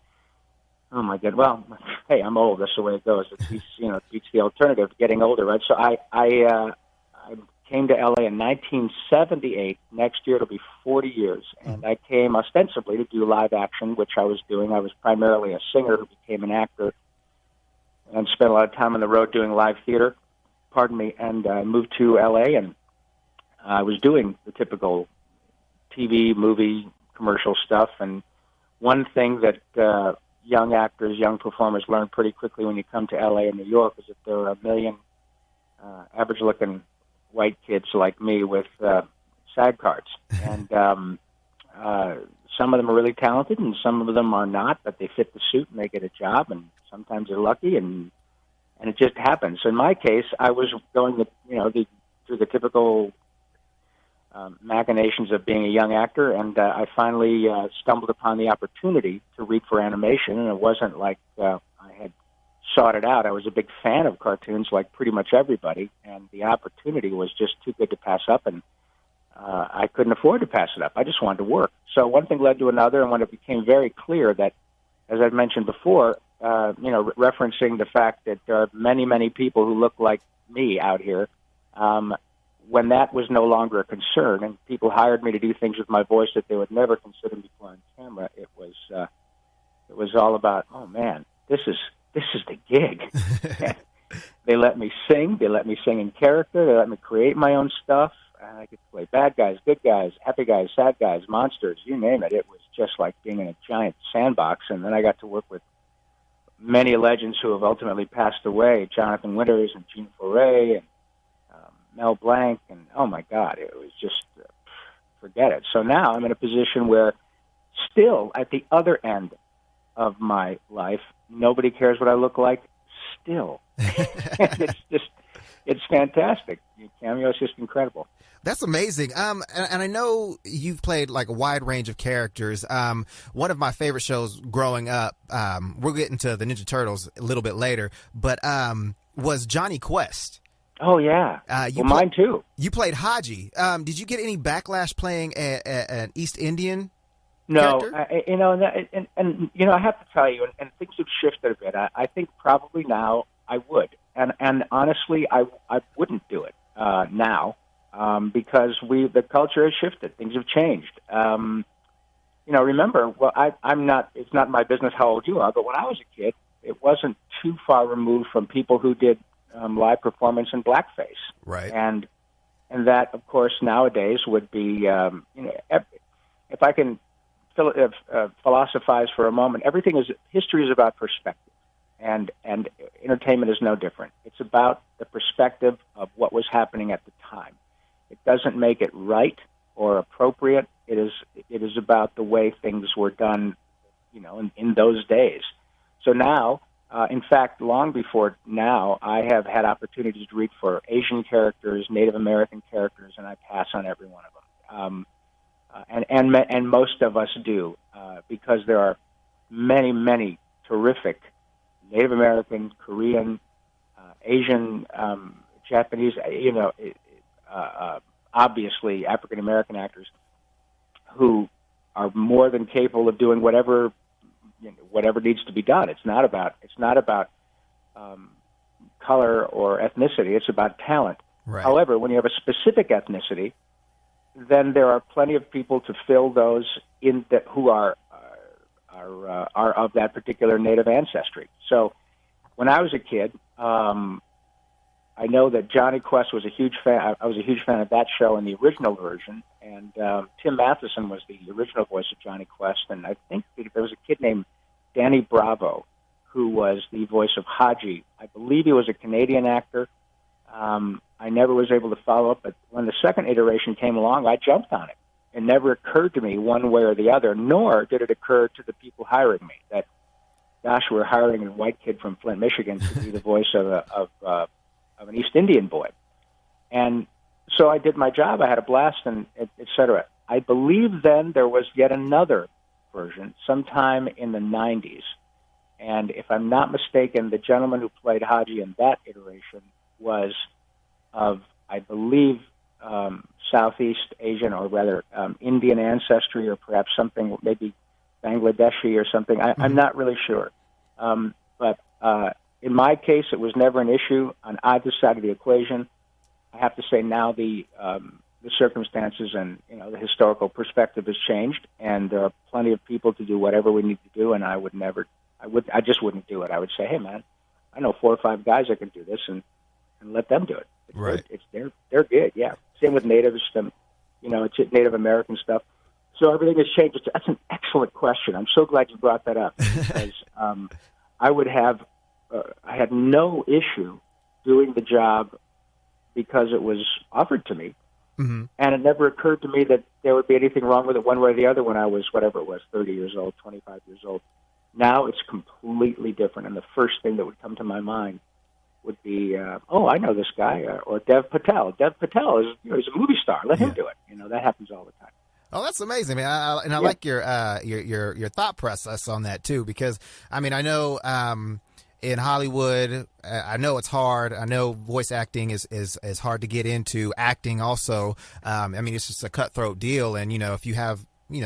Oh my God! Well, hey, I'm old. That's the way it goes. It beats the alternative, getting older, right? So I came to L.A. in 1978. Next year it'll be 40 years, and I came ostensibly to do live action, which I was doing. I was primarily a singer who became an actor, and spent a lot of time on the road doing live theater. Pardon me, and moved to L.A. and I was doing the typical TV, movie, commercial stuff. And one thing that young actors, young performers learn pretty quickly when you come to L.A. and New York is that there are a million average-looking white kids like me with SAG cards. And some of them are really talented, and some of them are not, but they fit the suit and they get a job, and sometimes they're lucky, and it just happens. So in my case, I was going through the typical machinations of being a young actor, and I finally stumbled upon the opportunity to read for animation, and it wasn't like I had sought it out. I was a big fan of cartoons like pretty much everybody, and the opportunity was just too good to pass up, and I couldn't afford to pass it up. I just wanted to work. So one thing led to another, and when it became very clear that, as I've mentioned before, referencing the fact that there are many, many people who look like me out here, when that was no longer a concern and people hired me to do things with my voice that they would never consider before on camera, it was all about, oh man, this is the gig. They let me sing. They let me sing in character. They let me create my own stuff. I could play bad guys, good guys, happy guys, sad guys, monsters, you name it. It was just like being in a giant sandbox. And then I got to work with many legends who have ultimately passed away, Jonathan Winters and Gene Foray and Mel Blanc. And, oh, my God, it was just forget it. So now I'm in a position where still at the other end of my life, nobody cares what I look like still. It's fantastic. Cameo is just incredible. That's amazing. And I know you've played like a wide range of characters. One of my favorite shows growing up, we'll get into the Ninja Turtles a little bit later, but was Johnny Quest. Oh, yeah. Mine too. You played Haji. Did you get any backlash playing an East Indian No, character? I have to tell you, and things have shifted a bit. I think probably now I would. And honestly, I wouldn't do it now. Because the culture has shifted, things have changed. Remember, it's not my business how old you are, but when I was a kid, it wasn't too far removed from people who did live performance in blackface. Right. And that, of course, nowadays would be, if I can philosophize for a moment, history is about perspective, and entertainment is no different. It's about the perspective of what was happening at the time. It doesn't make it right or appropriate. It is about the way things were done, in those days. So now, in fact, long before now, I have had opportunities to read for Asian characters, Native American characters, and I pass on every one of them. And most of us do, because there are many, many terrific Native American, Korean, Asian, Japanese, obviously African American actors who are more than capable of doing whatever needs to be done. It's not about color or ethnicity. It's about talent. Right. However, when you have a specific ethnicity, then there are plenty of people to fill those in that who are of that particular native ancestry. So, when I was a kid, I know that Johnny Quest was a huge fan. I was a huge fan of that show in the original version, and Tim Matheson was the original voice of Johnny Quest, and I think there was a kid named Danny Bravo who was the voice of Haji. I believe he was a Canadian actor. I never was able to follow up, but when the second iteration came along, I jumped on it. It never occurred to me one way or the other, nor did it occur to the people hiring me that, gosh, we're hiring a white kid from Flint, Michigan to be the voice of an East Indian boy. And so I did my job. I had a blast, and et cetera. I believe then there was yet another version sometime in the 90s. And if I'm not mistaken, the gentleman who played Haji in that iteration was of, I believe, Southeast Asian, or rather Indian ancestry, or perhaps something, maybe Bangladeshi or something. I'm not really sure. But in my case, it was never an issue on either side of the equation. I have to say now the circumstances and the historical perspective has changed, and there are plenty of people to do whatever we need to do. And I just wouldn't do it. I would say, hey man, I know 4 or 5 guys that can do this, and let them do it. Right. They're good. Yeah. Same with natives. It's Native American stuff. So everything has changed. That's an excellent question. I'm so glad you brought that up, because I had no issue doing the job because it was offered to me. Mm-hmm. And it never occurred to me that there would be anything wrong with it one way or the other when I was, whatever it was, 30 years old, 25 years old. Now it's completely different. And the first thing that would come to my mind would be, I know this guy, or Dev Patel. Dev Patel is he's a movie star. Let him do it. That happens all the time. Oh, that's amazing, man. I like your thought process on that too, because I know in Hollywood, I know it's hard. I know voice acting is hard to get into. Acting also, it's just a cutthroat deal, and if you have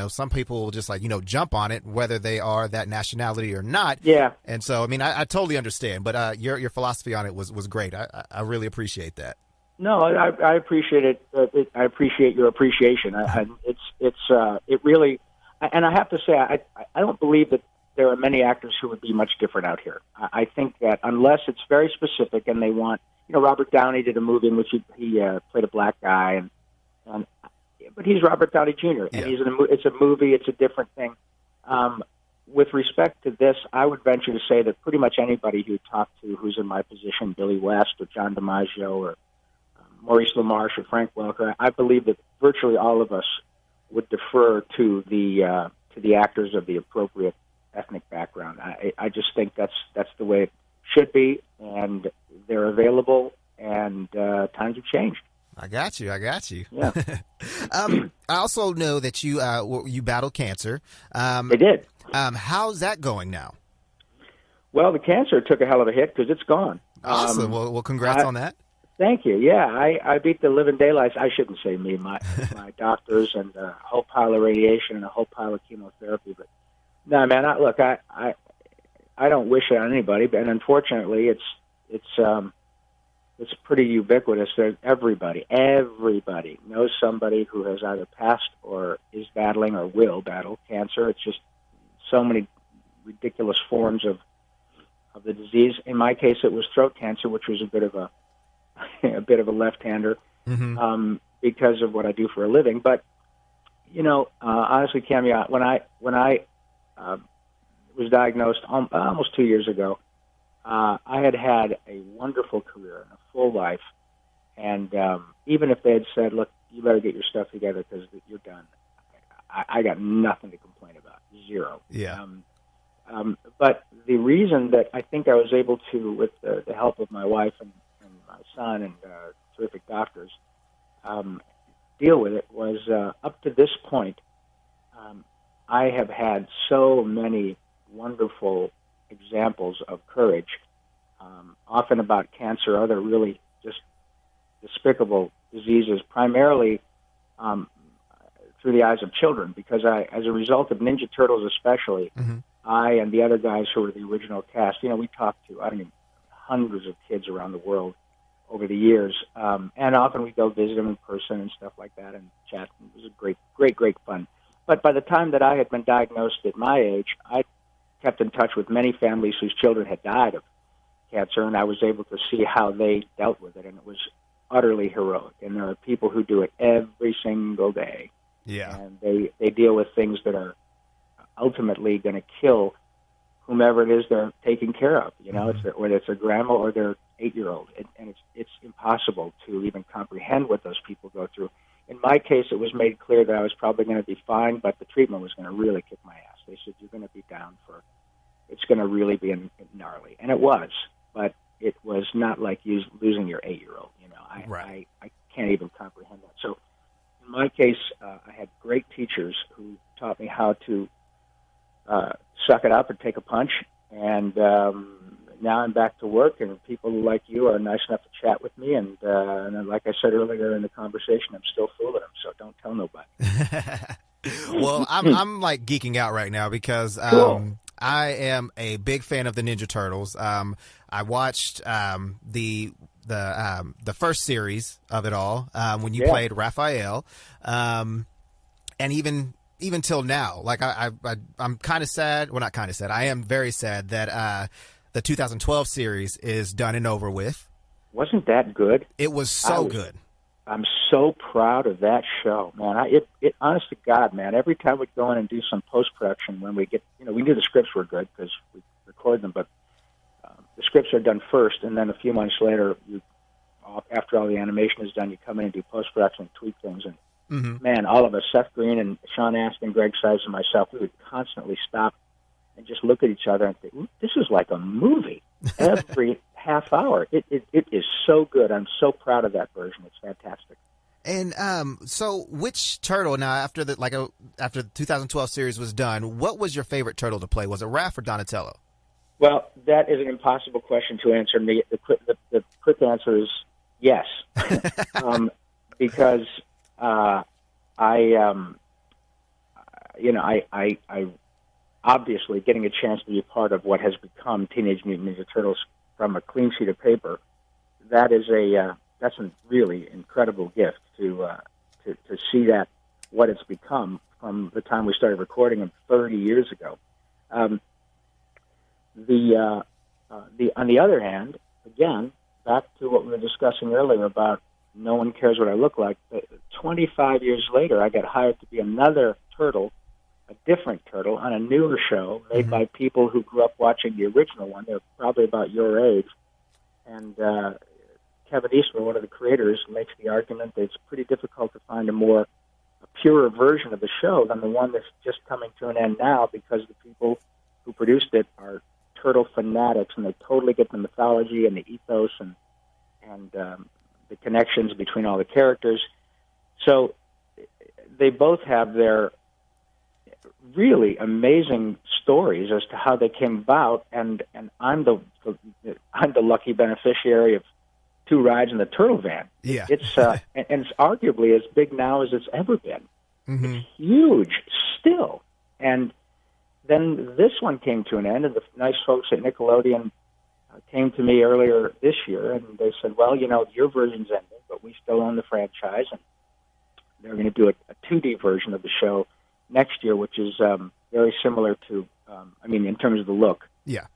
some people just jump on it, whether they are that nationality or not. Yeah. And so I totally understand, but your philosophy on it was great. I really appreciate that. No, I appreciate it. I appreciate your appreciation. It really, and I have to say, I don't believe that there are many actors who would be much different out here. I think that unless it's very specific and they want, Robert Downey did a movie in which he played a black guy, but he's Robert Downey Jr. and it's a movie. It's a different thing. With respect to this, I would venture to say that pretty much anybody who talked to who's in my position, Billy West or John DiMaggio or Maurice LaMarche or Frank Welker, I believe that virtually all of us would defer to the actors of the appropriate ethnic background. I just think that's the way it should be, and they're available, and times have changed. I got you. Yeah. I also know that you battled cancer. I did. How's that going now? Well, the cancer took a hell of a hit because it's gone. Awesome. Well, congrats on that. Thank you. Yeah, I beat the living daylights. I shouldn't say me, my doctors, and a whole pile of radiation and a whole pile of chemotherapy. But no, man, I don't wish it on anybody. But unfortunately, it's pretty ubiquitous. Everybody knows somebody who has either passed or is battling or will battle cancer. It's just so many ridiculous forms of the disease. In my case, it was throat cancer, which was a bit of a left-hander because of what I do for a living. But honestly, Cam, when I was diagnosed almost 2 years ago, I had a wonderful career and a full life. And even if they had said, "Look, you better get your stuff together because you're done," I got nothing to complain about. Zero. Yeah. But the reason that I think I was able to, with the help of my wife and my son and terrific doctors, deal with it was up to this point, I have had so many wonderful examples of courage, often about cancer, other really just despicable diseases, primarily through the eyes of children, because as a result of Ninja Turtles especially, I and the other guys who were the original cast, we talked to, hundreds of kids around the world over the years, and often we go visit them in person and stuff like that and chat. It was a great fun. But by the time that I had been diagnosed at my age, I kept in touch with many families whose children had died of cancer, and I was able to see how they dealt with it, and it was utterly heroic. And there are people who do it every single day. Yeah. And they deal with things that are ultimately going to kill whomever it is they're taking care of. Whether it's a grandma or their 8-year-old, and it's impossible to even comprehend what those people go through. In my case, it was made clear that I was probably going to be fine, but the treatment was going to really kick my ass. They said, "You're going to be down it's going to really be gnarly," and it was. But it was not like losing your 8-year-old. Right. I can't even comprehend that. So in my case, I had great teachers who taught me how to suck it up and take a punch. And now I'm back to work, and people like you are nice enough to chat with me. And like I said earlier in the conversation, I'm still fooling them, so don't tell nobody. Well, I'm like geeking out right now because Cool. I am a big fan of the Ninja Turtles. I watched the first series of it all when you played Raphael, and even till now, like I'm kind of sad. Well, not kind of sad. I am very sad that the 2012 series is done and over with. Wasn't that good? It was so good. I'm so proud of that show, man. It honest to God, man, every time we'd go in and do some post-production, when we get, we knew the scripts were good because we record them, but the scripts are done first, and then a few months later, after all the animation is done, you come in and do post-production and tweak things. And man, all of us, Seth Green and Sean Astin, Greg Sides, and myself, we would constantly stop and just look at each other and think, "This is like a movie." Every half hour, it is so good. I'm so proud of that version. It's fantastic. And so, which turtle now after the 2012 series was done? What was your favorite turtle to play? Was it Raph or Donatello? Well, that is an impossible question to answer. The quick answer is yes, because I obviously getting a chance to be a part of what has become Teenage Mutant Ninja Turtles from a clean sheet of paper, that's a really incredible gift to see that what it's become from the time we started recording them 30 years ago. On the other hand, again, back to what we were discussing earlier about no one cares what I look like. 25 years later, I got hired to be another turtle, a different turtle, on a newer show made by people who grew up watching the original one. They're probably about your age. And Kevin Eastman, one of the creators, makes the argument that it's pretty difficult to find a more purer version of the show than the one that's just coming to an end now, because the people who produced it are turtle fanatics, and they totally get the mythology and the ethos and the connections between all the characters. So they both have their really amazing stories as to how they came about, and I'm the lucky beneficiary of 2 rides in the turtle van. Yeah. It's and it's arguably as big now as it's ever been. Mm-hmm. It's huge still. And then this one came to an end, and the nice folks at Nickelodeon came to me earlier this year, and they said, well, your version's ending, but we still own the franchise, and they're going to do a 2D version of the show next year, which is very similar to, in terms of the look, Yeah.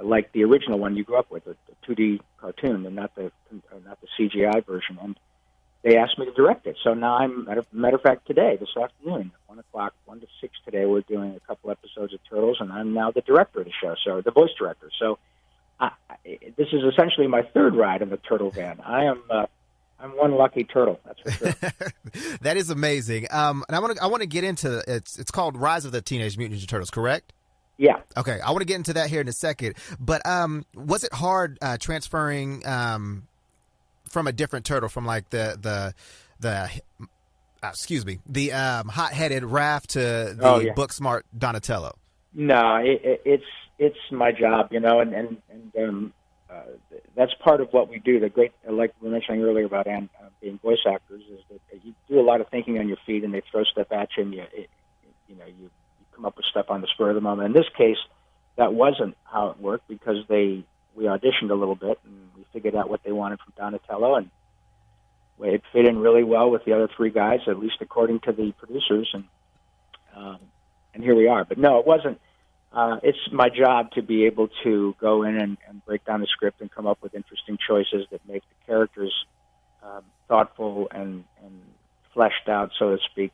like the original one you grew up with, the 2D cartoon, and not the CGI version. And they asked me to direct it. So now matter of fact, today, this afternoon, at 1 o'clock, 1 to 6 today, we're doing a couple episodes of Turtles, and I'm now the director of the show, so the voice director. So this is essentially my 3rd ride in the turtle van. I'm one lucky turtle, that's for sure. That is amazing. And I want to get into it's called Rise of the Teenage Mutant Ninja Turtles, correct? Yeah. Okay, I want to get into that here in a second. But was it hard transferring from a different turtle, from like the hot-headed Raph to the book smart Donatello? No, it's my job, and that's part of what we do. The great, like we were mentioning earlier about being voice actors, is that you do a lot of thinking on your feet, and they throw stuff at you, and you come up with stuff on the spur of the moment. In this case, that wasn't how it worked, because we auditioned a little bit, and we figured out what they wanted from Donatello, and it fit in really well with the other 3 guys, at least according to the producers, and here we are. But no, it wasn't. It's my job to be able to go in and break down the script and come up with interesting choices that make the characters thoughtful and fleshed out, so to speak.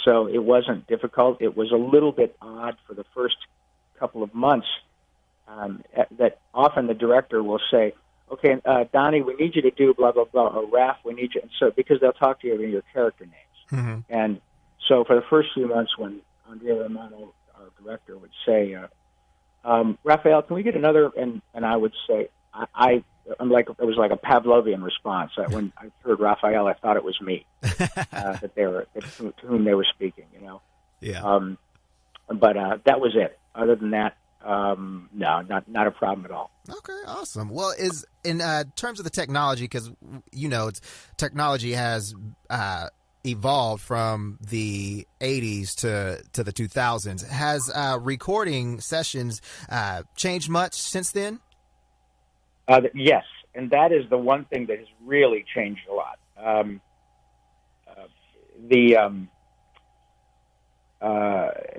So it wasn't difficult. It was a little bit odd for the first couple of months, that often the director will say, okay, Donnie, we need you to do blah, blah, blah, or Raph, we need you. And so, because they'll talk to you in your character names. Mm-hmm. And so for the first few months, when Andrea Romano, our director, would say, Raphael, can we get another? And I would say, I'm like, it was like a Pavlovian response. When I heard Raphael, I thought it was me, to whom they were speaking, Yeah. But that was it. Other than that, no, not a problem at all. Okay, awesome. Well, is in terms of the technology, because technology has evolved from the 80s to the 2000s. Has recording sessions changed much since then? Yes, and that is the one thing that has really changed a lot.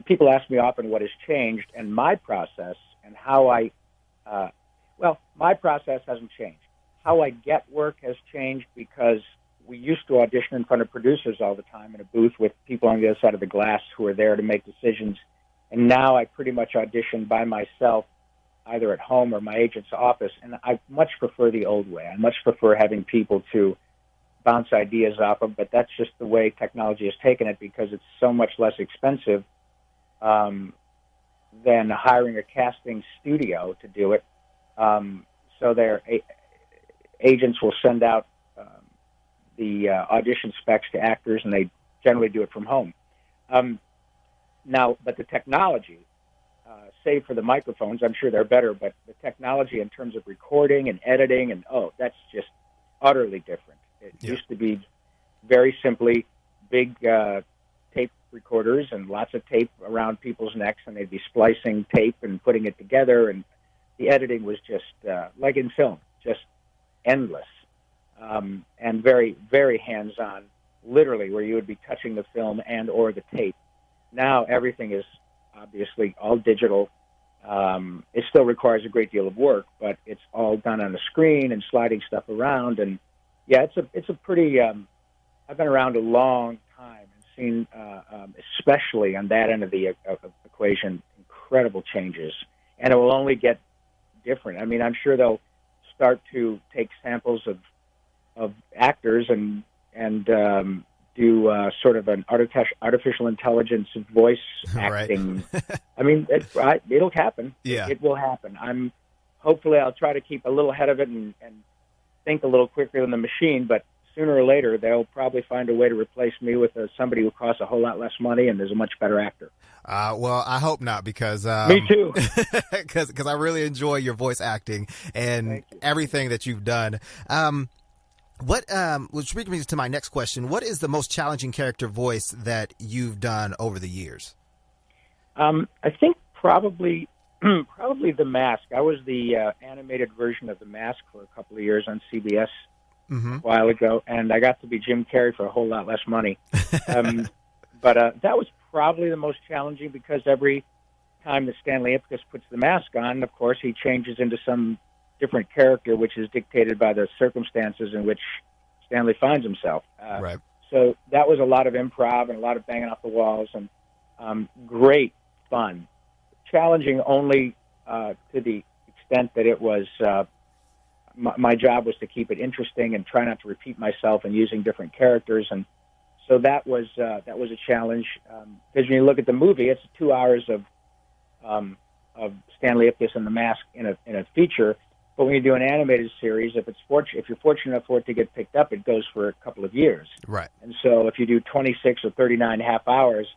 People ask me often what has changed, and my process and how my process hasn't changed. How I get work has changed, because we used to audition in front of producers all the time in a booth with people on the other side of the glass who are there to make decisions. And now I pretty much audition by myself, either at home or my agent's office. And I much prefer the old way. I much prefer having people to bounce ideas off of, but that's just the way technology has taken it, because it's so much less expensive than hiring a casting studio to do it. So their agents will send out the audition specs to actors, and they generally do it from home. Now, but the technology, save for the microphones, I'm sure they're better, but the technology in terms of recording and editing, and that's just utterly different. It used to be very simply big tape recorders and lots of tape around people's necks, and they'd be splicing tape and putting it together, and the editing was just like in film, just endless, and very, very hands-on, literally, where you would be touching the film and or the tape. Now everything is obviously all digital. It still requires a great deal of work, but it's all done on the screen and sliding stuff around. And yeah, it's a pretty. I've been around a long time and seen, especially on that end of the equation, incredible changes, and it will only get different. I mean, I'm sure they'll start to take samples of actors and do sort of an artificial intelligence voice Right. acting. I mean, it'll happen. Yeah. It will happen. Hopefully I'll try to keep a little ahead of it and think a little quicker than the machine, but sooner or later they'll probably find a way to replace me with somebody who costs a whole lot less money and is a much better actor. Well, I hope not, because Me too. because I really enjoy your voice acting and everything that you've done. Which brings me to my next question. What is the most challenging character voice that you've done over the years? I think probably The Mask. I was the animated version of The Mask for a couple of years on CBS a while ago, and I got to be Jim Carrey for a whole lot less money. But that was probably the most challenging, because every time that Stanley Ipkiss puts the mask on, of course, he changes into some different character, which is dictated by the circumstances in which Stanley finds himself. Right. So that was a lot of improv and a lot of banging off the walls, and great fun. Challenging only to the extent that it was my job was to keep it interesting and try not to repeat myself and using different characters, and so that was a challenge, because when you look at the movie, it's 2 hours of Stanley Ipkiss and the Mask in a feature. But when you do an animated series, if you're fortunate enough for it to get picked up, it goes for a couple of years. Right. And so if you do 26 or 39 half hours,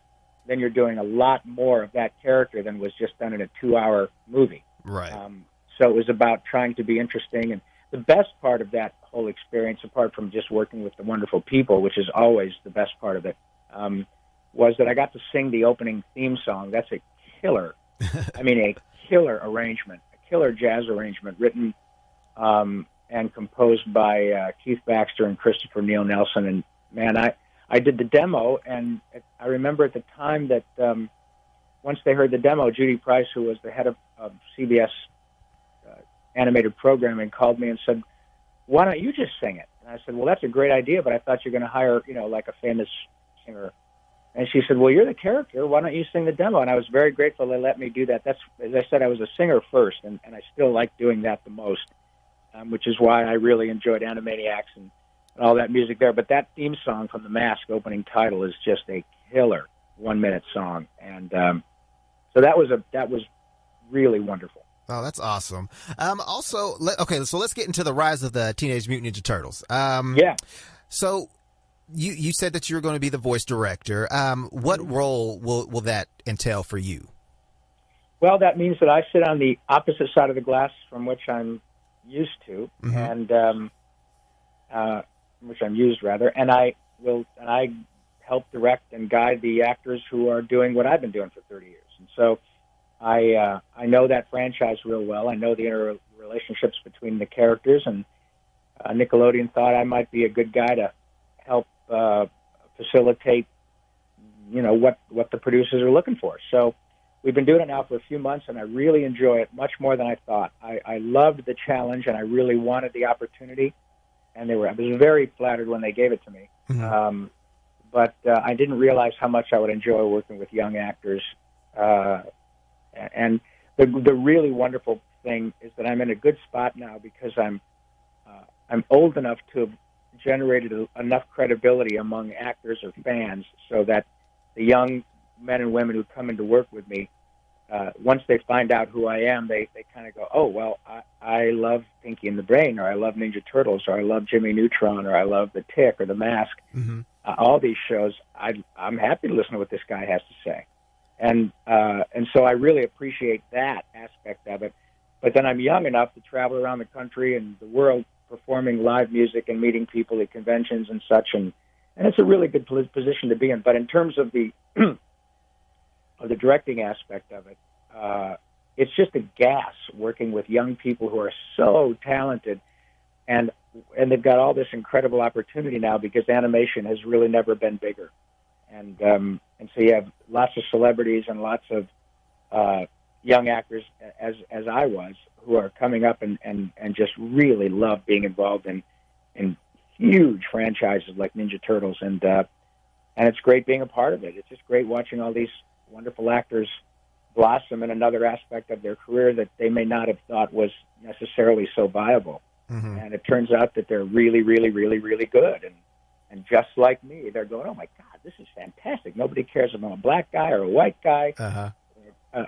then you're doing a lot more of that character than was just done in a 2-hour movie. Right. So it was about trying to be interesting. And the best part of that whole experience, apart from just working with the wonderful people, which is always the best part of it, was that I got to sing the opening theme song. That's a killer, a killer arrangement, a killer jazz arrangement written and composed by Keith Baxter and Christopher Neil Nelson. And, man, I did the demo, and I remember at the time that once they heard the demo, Judy Price, who was the head of CBS animated programming, called me and said, "Why don't you just sing it?" And I said, "Well, that's a great idea, but I thought you're going to hire, like a famous singer." And she said, "Well, you're the character. Why don't you sing the demo?" And I was very grateful they let me do that. That's, as I said, I was a singer first, and I still like doing that the most, which is why I really enjoyed Animaniacs and all that music there. But that theme song from The Mask, opening title, is just a killer 1-minute song, and so that was really wonderful. Oh, that's awesome. So let's get into the rise of the Teenage Mutant Ninja Turtles. Yeah. So you said that you were going to be the voice director. What role will that entail for you? Well, that means that I sit on the opposite side of the glass from which I'm used to, and which I'm used rather, and I help direct and guide the actors who are doing what I've been doing for 30 years, and so I know that franchise real well. I know the interrelationships between the characters, and Nickelodeon thought I might be a good guy to help facilitate, what the producers are looking for. So we've been doing it now for a few months, and I really enjoy it much more than I thought. I loved the challenge, and I really wanted the opportunity, and I was very flattered when they gave it to me. But I didn't realize how much I would enjoy working with young actors. And the really wonderful thing is that I'm in a good spot now, because I'm old enough to have generated enough credibility among actors or fans, so that the young men and women who come in to work with me, once they find out who I am, they kind of go, "Oh, well, I love Pinky and the Brain, or I love Ninja Turtles, or I love Jimmy Neutron, or I love The Tick or The Mask." All these shows, I'm happy to listen to what this guy has to say. And so I really appreciate that aspect of it. But then I'm young enough to travel around the country and the world performing live music and meeting people at conventions and such, and it's a really good position to be in. But in terms of the of the directing aspect of it, it's just a gas working with young people who are so talented, and they've got all this incredible opportunity now, because animation has really never been bigger. And so you have lots of celebrities and lots of young actors, as I was, who are coming up and just really love being involved in huge franchises like Ninja Turtles, and it's great being a part of it. It's just great watching all these wonderful actors blossom in another aspect of their career that they may not have thought was necessarily so viable. And it turns out that they're really, really, really, really good. And just like me, they're going, "Oh my God, this is fantastic! Nobody cares if I'm a black guy or a white guy,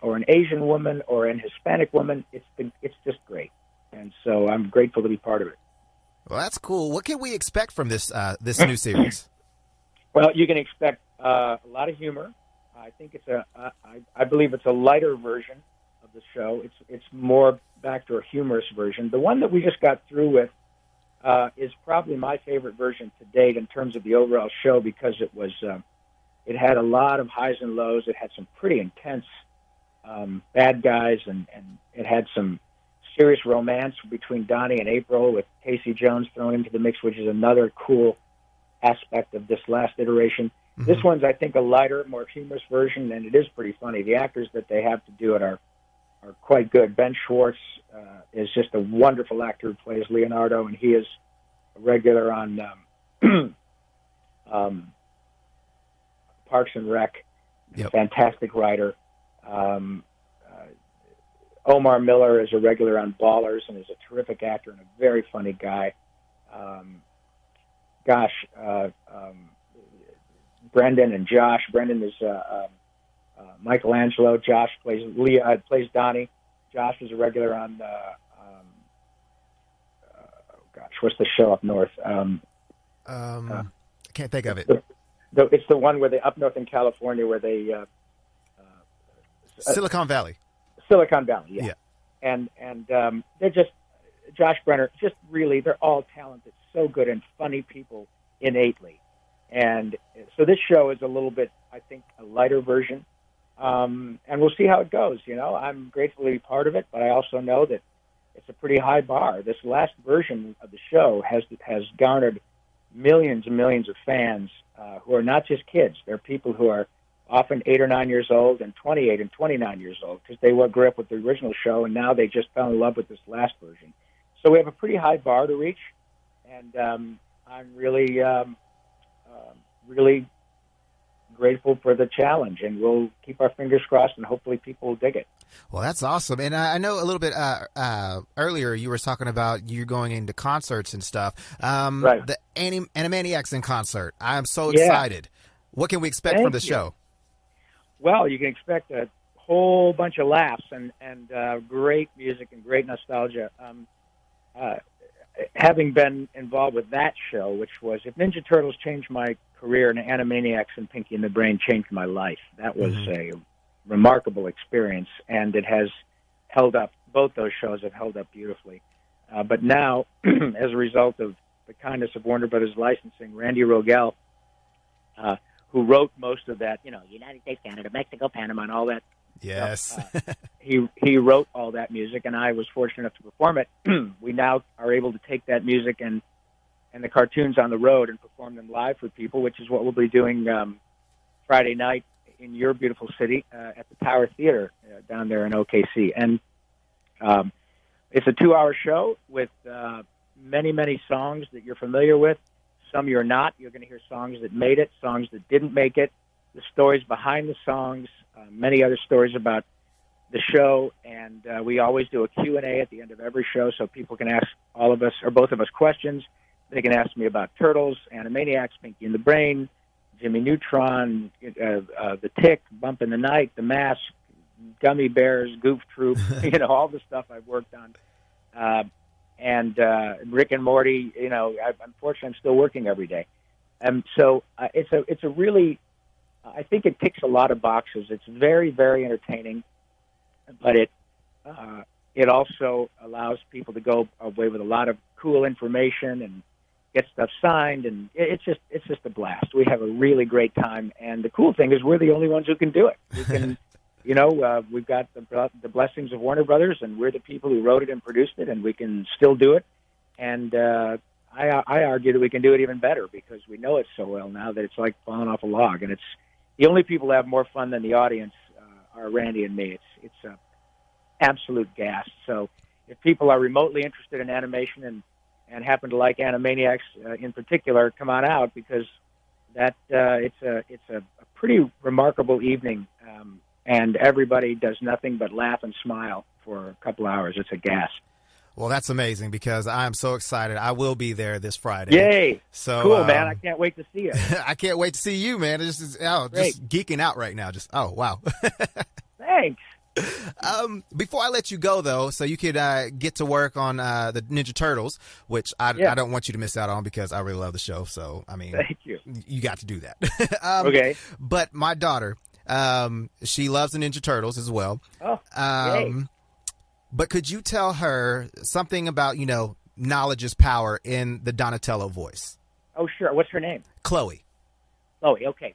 or an Asian woman or an Hispanic woman. It's just great." And so I'm grateful to be part of it. Well, that's cool. What can we expect from this this new series? Well, you can expect a lot of humor. I think I believe it's a lighter version of the show. It's more back to a humorous version. The one that we just got through with is probably my favorite version to date in terms of the overall show, because it had a lot of highs and lows. It had some pretty intense bad guys, and it had some serious romance between Donnie and April, with Casey Jones thrown into the mix, which is another cool aspect of this last iteration. Mm-hmm. This one's, I think, a lighter, more humorous version, and it is pretty funny. The actors that they have to do it are quite good. Ben Schwartz is just a wonderful actor who plays Leonardo, and he is a regular on Parks and Rec. Yep. Fantastic writer. Omar Miller is a regular on Ballers and is a terrific actor and a very funny guy. Brendan and Josh. Brendan is Michelangelo. Josh plays Donnie. Josh is a regular on what's the show up north? I can't think of it. It's the one where they up north in California where they Silicon Valley. Silicon Valley, yeah. And they're just Josh Brenner. Just really, they're all talented, so good and funny people innately. And so this show is a little bit, I think, a lighter version. And we'll see how it goes. You know, I'm grateful to be part of it, but I also know that it's a pretty high bar. This last version of the show has garnered millions and millions of fans who are not just kids. They're people who are often 8 or 9 years old and 28 and 29 years old, because they grew up with the original show, and now they just fell in love with this last version. So we have a pretty high bar to reach, and I'm really, really grateful for the challenge, and we'll keep our fingers crossed, and hopefully people will dig it. Well, that's awesome. And I know a little bit earlier you were talking about you going into concerts and stuff. Right. The Animaniacs in concert. I'm so excited. What can we expect from the show? Well, you can expect a whole bunch of laughs and great music and great nostalgia. Having been involved with that show, which was, if Ninja Turtles changed my career, and Animaniacs and Pinky and the Brain changed my life. That was a remarkable experience, and it has held up. Both those shows have held up beautifully. But now, as a result of the kindness of Warner Brothers Licensing, Randy Rogel, who wrote most of that, United States, Canada, Mexico, Panama, and all that. Yes. He wrote all that music, and I was fortunate enough to perform it. We now are able to take that music and the cartoons on the road and perform them live for people, which is what we'll be doing Friday night in your beautiful city at the Tower Theater down there in OKC. And it's a 2-hour show with many, many songs that you're familiar with. Some you're not. You're going to hear songs that made it, songs that didn't make it, the stories behind the songs, many other stories about the show. And we always do a Q&A at the end of every show, so people can ask all of us, or both of us, questions. They can ask me about Turtles, Animaniacs, Pinky and the Brain, Jimmy Neutron, The Tick, Bump in the Night, The Mask, Gummy Bears, Goof Troop, all the stuff I've worked on. And Rick and Morty, unfortunately I'm still working every day. So it's a really, I think it ticks a lot of boxes. It's very, very entertaining, but it also allows people to go away with a lot of cool information and get stuff signed, and it's just a blast. We have a really great time, and the cool thing is we're the only ones who can do it. We can, we've got the blessings of Warner Brothers, and we're the people who wrote it and produced it, and we can still do it. And I argue that we can do it even better because we know it so well now that it's like falling off a log. And it's the only people who have more fun than the audience are Randy and me. It's absolute gas. So if people are remotely interested in animation and happen to like Animaniacs in particular, come on out, because it's a pretty remarkable evening, and everybody does nothing but laugh and smile for a couple hours. It's a gas. Well, that's amazing because I'm so excited. I will be there this Friday. Yay! So Cool, man. I can't wait to see you. I can't wait to see you, man. Just geeking out right now. Just wow. Thanks. Before I let you go, though, so you could get to work on the Ninja Turtles, which I don't want you to miss out on because I really love the show. So, I mean, thank you. You got to do that. Okay. But my daughter, she loves the Ninja Turtles as well. Oh, yay. But could you tell her something about, knowledge is power in the Donatello voice? Oh, sure. What's her name? Chloe. Chloe, okay.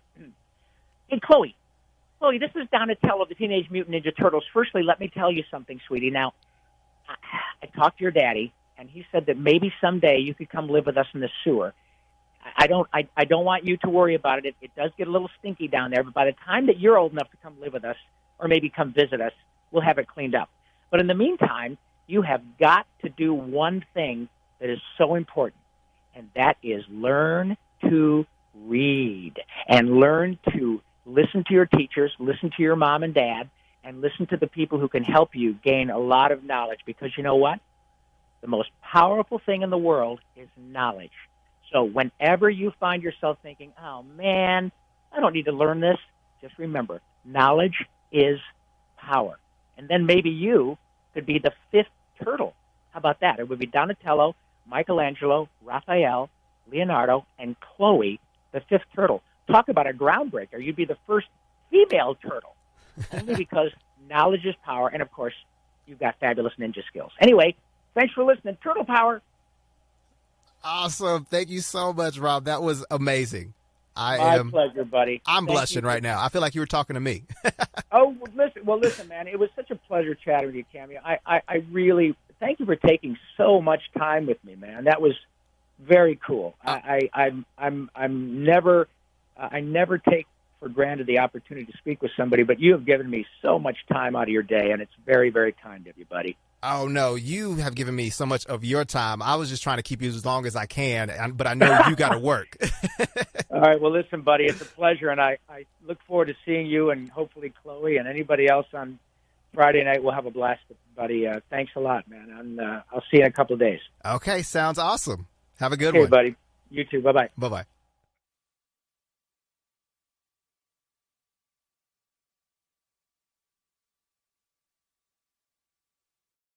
Hey, Chloe. Chloe, this is Donatello, the Teenage Mutant Ninja Turtles. Firstly, let me tell you something, sweetie. Now, I talked to your daddy, and he said that maybe someday you could come live with us in the sewer. I don't want you to worry about it. It does get a little stinky down there, but by the time that you're old enough to come live with us or maybe come visit us, we'll have it cleaned up. But in the meantime, you have got to do one thing that is so important, and that is learn to read and learn to listen to your teachers, listen to your mom and dad, and listen to the people who can help you gain a lot of knowledge. Because you know what? The most powerful thing in the world is knowledge. So whenever you find yourself thinking, oh, man, I don't need to learn this, just remember, knowledge is power. And then maybe you could be the fifth turtle. How about that? It would be Donatello, Michelangelo, Raphael, Leonardo, and Chloe, the fifth turtle. Talk about a groundbreaker. You'd be the first female turtle, only because knowledge is power. And, of course, you've got fabulous ninja skills. Anyway, thanks for listening. Turtle power. Awesome. Thank you so much, Rob. That was amazing. My pleasure, buddy. I'm blushing right now. I feel like you were talking to me. Oh, listen, man. It was such a pleasure chatting with you, Cammy. I really thank you for taking so much time with me, man. That was very cool. I never take for granted the opportunity to speak with somebody, but you have given me so much time out of your day, and it's very, very kind of you, buddy. Oh, no, you have given me so much of your time. I was just trying to keep you as long as I can, but I know you got to work. All right, well, listen, buddy, it's a pleasure, and I look forward to seeing you and hopefully Chloe and anybody else on Friday night. We'll have a blast, buddy. Thanks a lot, man, and I'll see you in a couple of days. Okay, sounds awesome. Have a good one. Okay, buddy. You too. Bye-bye. Bye-bye.